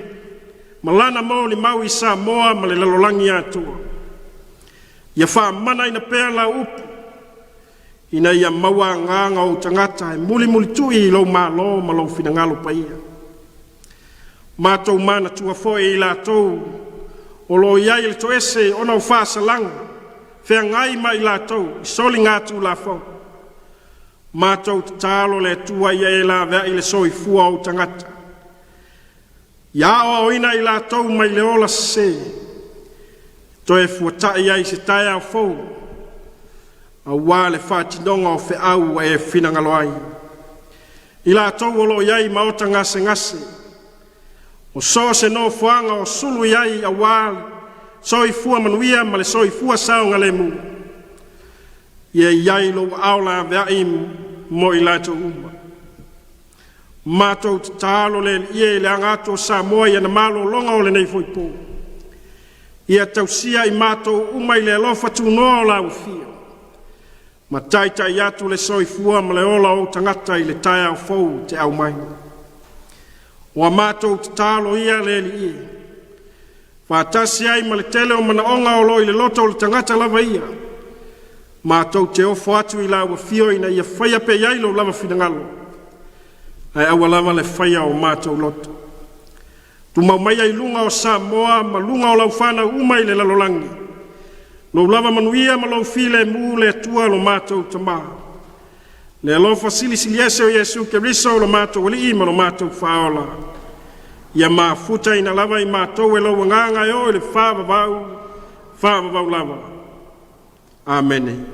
Malana mo ni mau i Samoa ma le lalolangi atoa. Ia whamana ina pēr la upu. Ina ia maua nganga o tangata e muli tui i lau malo ma lau finangalo pa ia. Mātou mana tua foi i lātou, o lo iai le toese ona o whāsalanga, whea ngai mai lātou, i soli ngātu la fau. Mātou te tālo le tua ia e la vea i le soi fua o tangata. Ia o ina i lātou mai le ola se, to e fuatai ai se tae au fau, a wā le whātinonga o whe au e finangalo ai. I lātou o lo iai maota ngase, o so se no fuanga o sulu iai a wāle, soi fua manuia ma le soi fua sao ngalemu. Ia iai lo aula vea mo i lato uma. Mātou te tālo le ie le angato Samoa ia na malo longa o le nei foi pō. Ia tausia i mātou uma i le alofa tu noa o lau fia. Ma taitai atu le soi fua ma le ola o tangata i le tai au fau te au mai. Wa mātou te tālo ia le li ia. Whātasi ai ma le tele o mana onga o lo i le loto o le tangata lava ia. Mātou te ofo atu i lawa fio ina ia whaia pe iailo lava finangalo. Ai awa lava le whaia o mātou loto. Tu mau mai ai lunga o Samoa ma lunga o lau whana umai le lalolangi. Lo lava manuia ma lau file mu le tua lo mātou tamaa. Le alofa sili ese o Yesu ke riso lo mātou wali ima lo mātou whaola. Ia mā futa ina lava i mātou e lo wanganga o le whāvavau lava. Amen.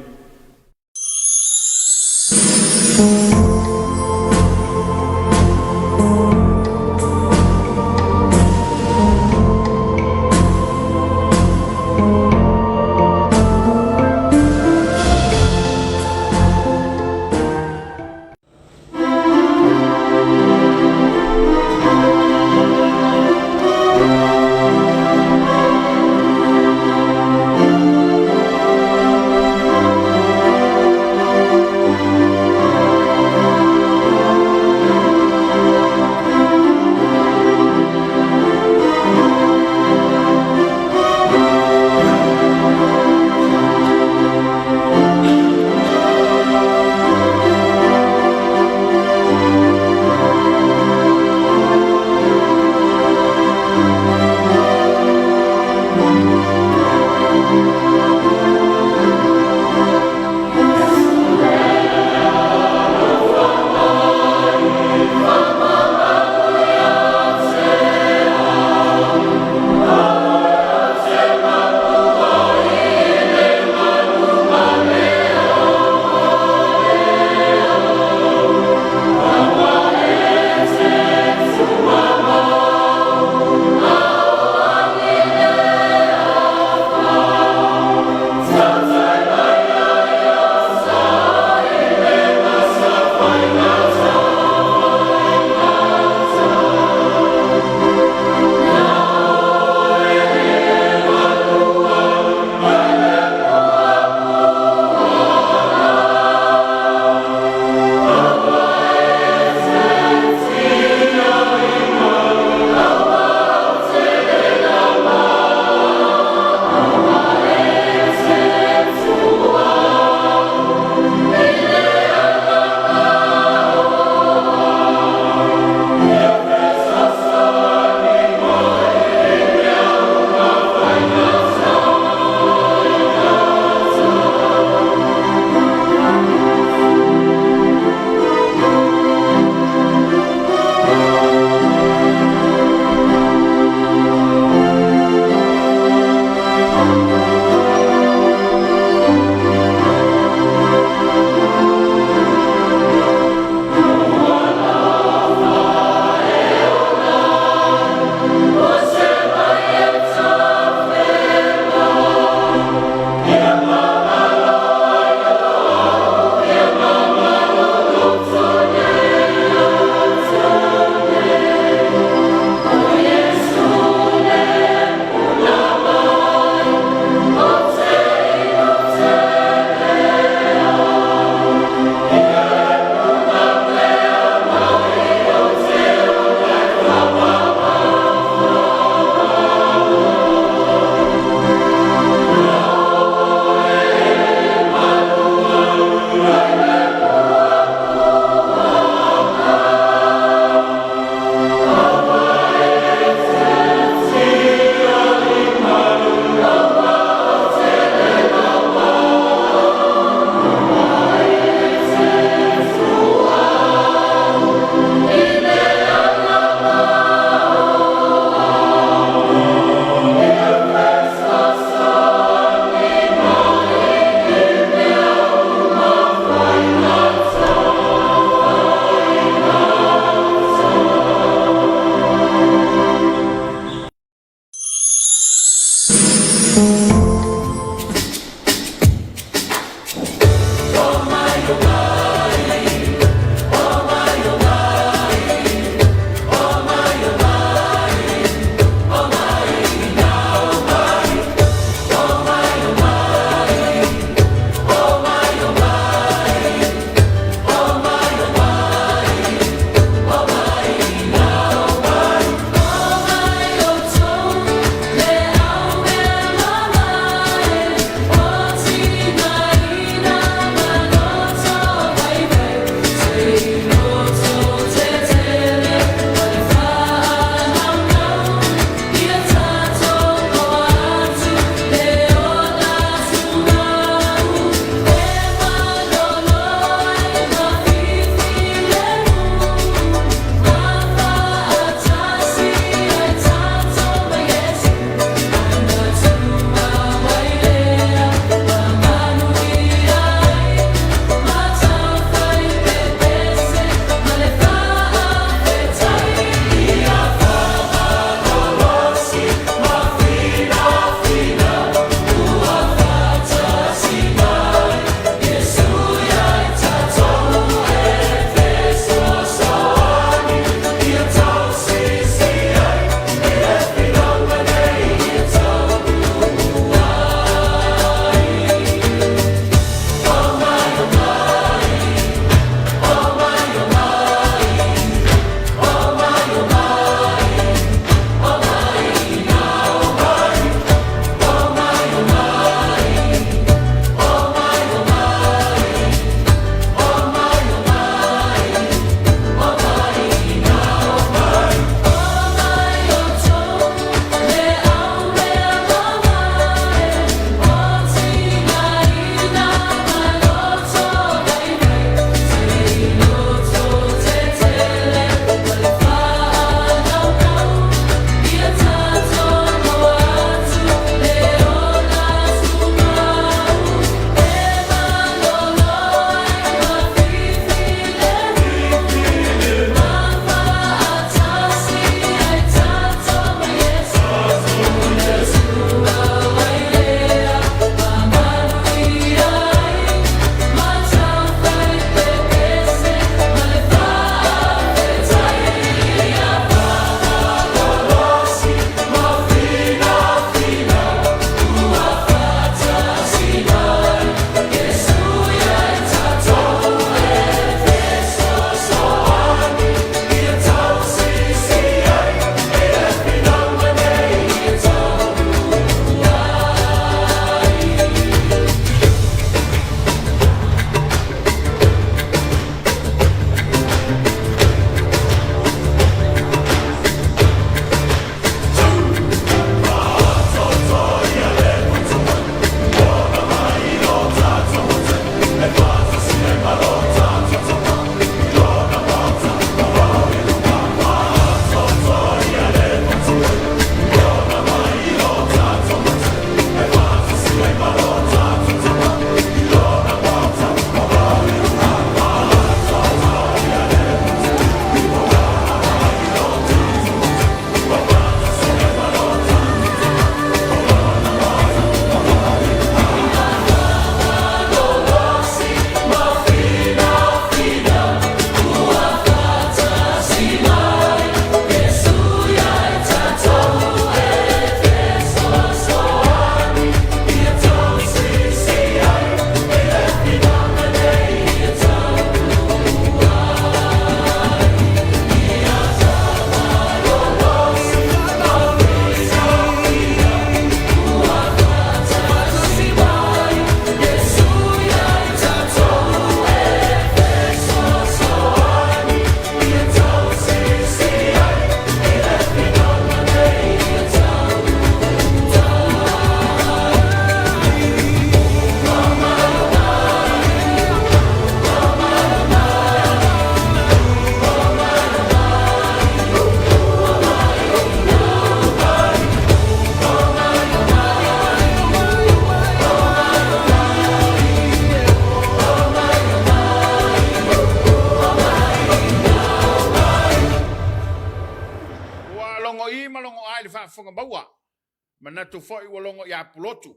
tu foi o longo ia pulotu.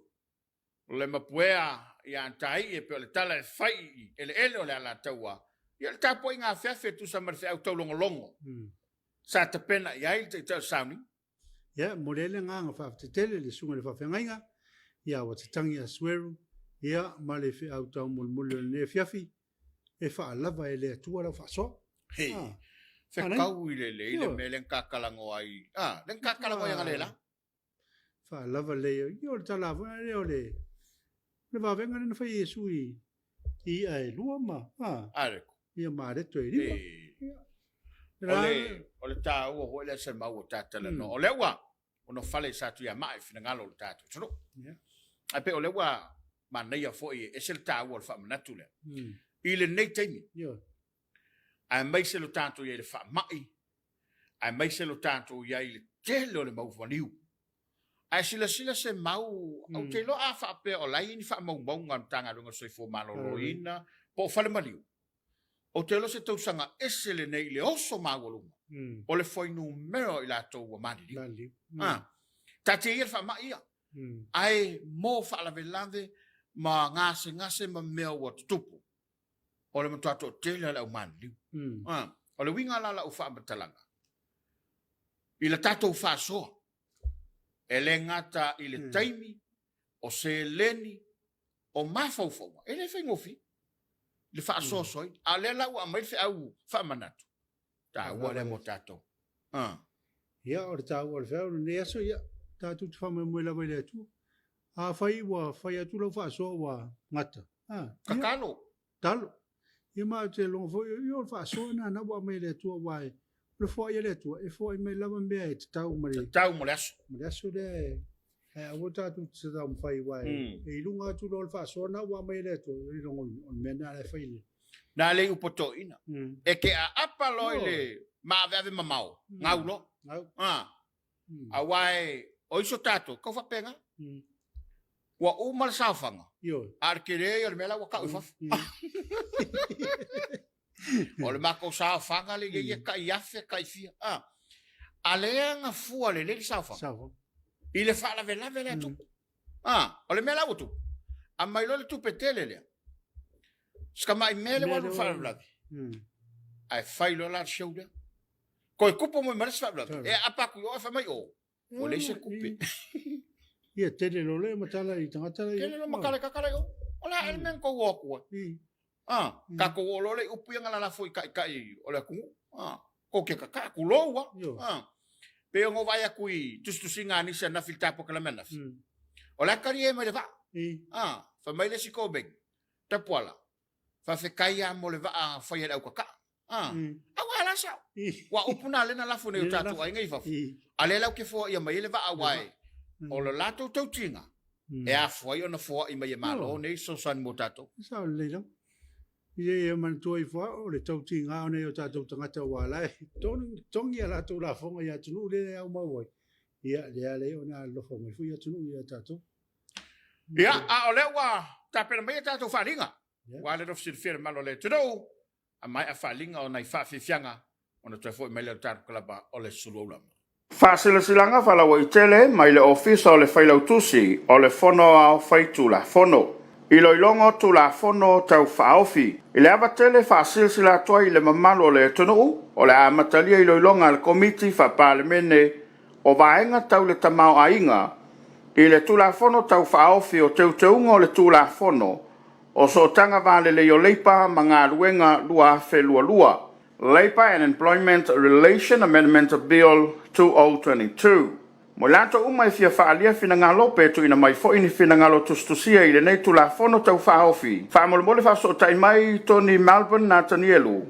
Le mapuea ia antai e pe le tala e fai ele o le ala taua. Ia le Tapuaiga Afiafi tu sa marse au tau longo. Sa te pena ia i te tau sauni. Ia, morele nganga whaafitetele le sunga le whawhengainga. Ia wa te tangi a sweru. Ia ma le whi au tau mulmule le Afiafi. E whaalava e le atua rau whaasoa. Hei, whekau i le me len kakalango ai. Len kakalango i ngale la. Whaalava le io le talawa le o le. Le whawenga na whai Yesu i ai lua ma. Areko. Ia maareto e riwa. O le tā ua hoi le se mau o tātala no. O le ua, o no whale sa tu ia mai whina ngalo le tātu. Tino. A pe o le ua, ma nei a fo e se le tā ua le whamanatu le. I le nei teimi. Ai mai se lo tātu i le whamai. Ai mai se lo tātu i le tele o le mau whaniu. Ai sila se mau, au te lo a whape o lai ni whamau ngam tanga runga soifo malolo ina, po whale maliu. O te lo se tausanga ese le nei le oso mawalunga. O le foi numero i la tau wa mani. Ta te ia wha mai ia. Ai mō whaalave lave ma ngase ma mea wa tupu. O le matuato o te le au mani. O le winga lala u whaamatalanga. I la tatou whaasoa. E le ngata i le taimi, o se leni, o mawhauwhaua. E le whaingofi. Le whaasosoi, a le lau a mai au whamanatu. Tā ua le mo tātou. Ia, o le tā ua le whao, ne aso ia, tātou te whamai mui lawa le atu. A whai atu lau whaasoa wa ngata. Kakalo. Talo. Ia maa te longa fo, ia o le whaasoa na na wa mai le atua wai. Le fo ia le atua, e fo i mai lawa mea e te tau mare. Tau mo le aso. Mare aso le, a o tātou te tau mwhai wai. E ilunga atu lo le whaasoa na wa mai le atua, i longa o mena le whai le. Nā le upoto ina. E ke a apa loi le maaveave mamau. Ngau lo. A wai, o iso tātou, kau whapenga? Wa umar sāwhanga. Ar ke rei ar mela wa kau whaf. O le mako sāwhanga le ia kai afe kai fia. A lea nga fua le le sāwhanga. I le whaalave lave le atu. O le mela utu. A mai lo le tupetele lea. Ska mai mele wa fa blavi. Ai fai lo la shoulder. Ko kupo mo mara fa blavi. E apa ku o fa mai o. O le se kupi. Ia tele lo le matala i tangata le. Tele lo makale kakale o. Ola el men ko wo ku. Ka ko lo le upu nga la foi kai o le ku. Ko ke ka ku lo wa. Pe ngo vai ku i tu singa ni se na filta po kala mena. Ola kari e me le va. Fa mai le siko beng. Tapuala. Fa fe kaya mo le va fa ia au kaka. Awala sa. Wa upuna le na la fone utatu ai ngai fa. Ale la ke fo ia mai le va awai. O lo lato tautinga. E a fo ia na fo i mai malo nei so san mo tato. Sa le lo. Ia man toi fo o le tautinga o nei o tato tangata wala. Tongi ala to la fo ia tunu le au mawai. Ia le o na lo fo mai fu ia tunu ia tato. Ia a ole wa tapena mai tato faringa. Wale do fsir fir malo le tudo a mai a falinga o nai fa fianga ona te foi mai le tar klaba o le Suluaulama. Fa silanga fala wa itele mai le office o le faila utusi o le fono a faitula fono. Ilo ilongo tu la fono tau faofi. Ile abatele fa silsila toi le mamalo le tuno o le amatalia ilo ilonga le Komiti Faamisionare o vaenga tau le tamau ainga. Ile tu la fono tau faofi o teuteunga o le tu la fono. O so tanga vale le yo leipa manga luenga lua fe lua. Leipa and Employment Relation Amendment Bill 2022. Mo lanto umai fia faalia fina ngalo pe tu ina mai fo ini fina ngalo tustusia ile nei tu la fono tau faofi. Fa mole fa so tai mai Tony Melbourne Nathanielu.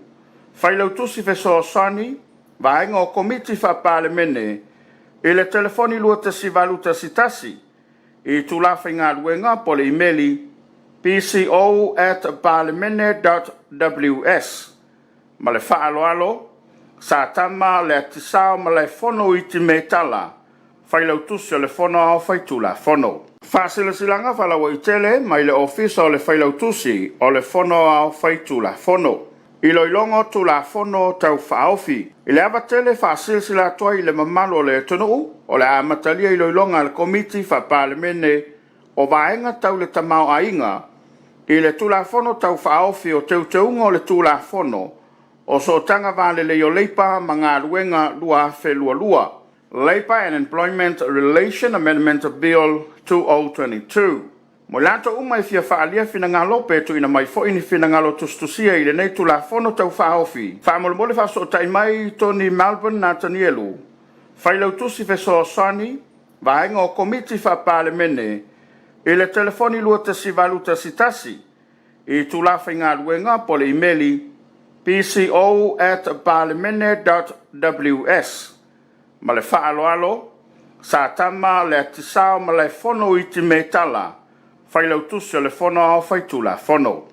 Fa ilo tusi fe so sani va ingo Komiti Faamisionare. Ile telefoni lua tasi valuta sitasi. I tu la finga luenga pole emaili pco@parliament.ws. Ma le whaaloalo, sa tama le atisao ma le fono iti metala, whailau tusi o le fono au whaitula fono. Whasilasilanga whalawa itele mai le ofisa o le whailau tusi o le fono au whaitula fono. Ilo ilongo tu la fono tau whaofi, I le avatele whaasilsila atua I le mamalo o le tunu o le amatalia I loilonga le Komiti Faamisionare o vaenga tau le tamau ainga I le tulafono tau whaofi o teuteunga o le tulafono o so tanga vale le o leipa mga luenga lua fe lua. Labour and Employment Relation Amendment Bill 2022. Mo lato umai fia whaalia finangalo pe tu ina mai fo ini finangalo tustusia I le nei tulafono tau whaofi. Whaamolmole whaso tai mai Tony Melbourne Nathanielu. Whailau tusi feso sani, vaenga o Komiti Faamisionare I le telefoni lua tasi valu tasi tasi. I tulafa ngā luenga po le imeli pco@parliament.ws. Ma le whaaloalo, sa tama le atisao ma le fono I ti metala. Whailau tusi o le fono au whai tulafono.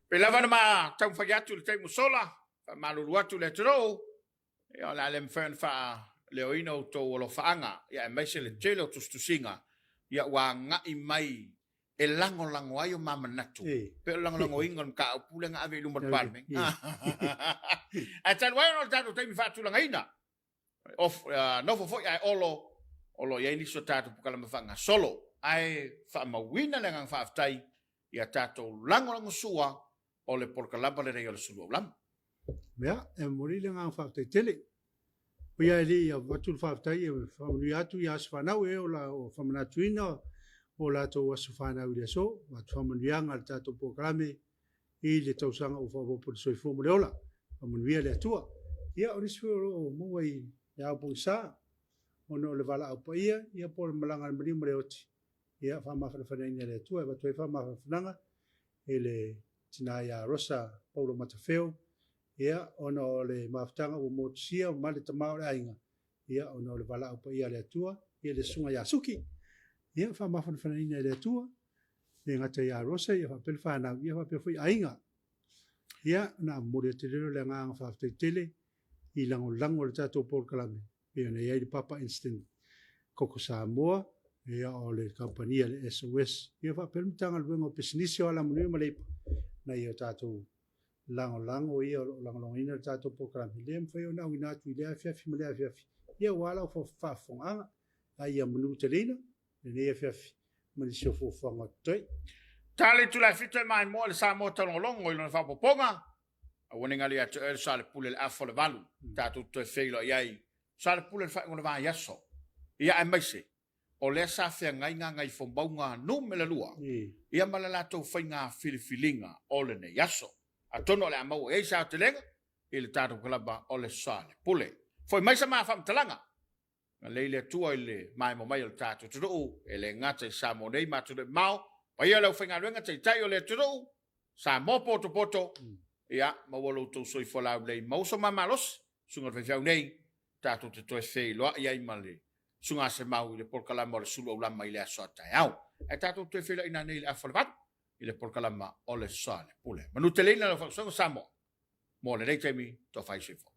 Pela ma tau fagatu le tei musola, malulu atu le tro, ya la lem fen fa leoino to lo faanga, ya mai se le telo tustusinga, ya wa nga i mai e lango ayo mama natu. Pe lango ingon ka pula nga ave lumon palme. A tal wa no tatu tei fa tu langa ina. Of no fo ya olo ya ini so tatu pukala mafanga solo ai fa mawina le ngang fa tai ya tatu lango sua ole porkalapa le rei ole Suluaulama. Ya, mori le ngang fa tele. Pia li ya watul fa tai fa unu atu ya sfana we ola o fa manatuina ola to wasfana we so wat fa manu al tatu programe i le tausanga o fa bo so fo mo ola fa manu le tua. Ya orisfo mo wai ya po sa ono le vala au paia ia por malanga mri mreoti ia fa ma fa ni le tua va to fa ma fa ele tina ya rosa paulo matafeo ia ono le maftanga o motsia o male tamau ainga ia ono le vala au paia le tua ia le sunga ya suki ia fa ma fa ni le tua le ngata ya rosa ia fa pel fa na ia fa pe foi ainga ia na mure te le nga fa tele i lango le tato por kalame ia na ia papa instant koko Samoa ia o le kampania le SOS ia fa permitanga le ngo pesnisio ala munu male na ia tato lango ia lango ina tato por kalame le foi ona wina tu le Afiafi male Afiafi ia wala fo fa fonga ia munu telina le Afiafi mali sio fo fonga toi Tale tu la fite mai mo le Samoa talongo ile fa poponga a ngali atu el sale pule le afo le valu tatu to feilo iai sale pule fa ngona va yaso ia ai maise o le sa fe ngai fo baunga no me la lua ia malala to fainga filifilinga o le ne yaso atono le amau e sa telenga il tatu klaba o le sale pule foi mai sa ma fam talanga leile tua ile mai mo mai el tatu tu ele ngata sa mo nei ma tu le mau pa ia le fainga renga tai o le tu sa mo poto ia ma wolo to soi fola blei mauso mamalos sunga fe fiau nei tatu te toe fei loa ia i male sunga se mau i le porkalama o le Suluaulama i le asoa tai au e tatu te fei ina nei le afalavat i le porkalama o le sale pule manu te leina le fakasonga Samoa mo le rei taimi to fai sefo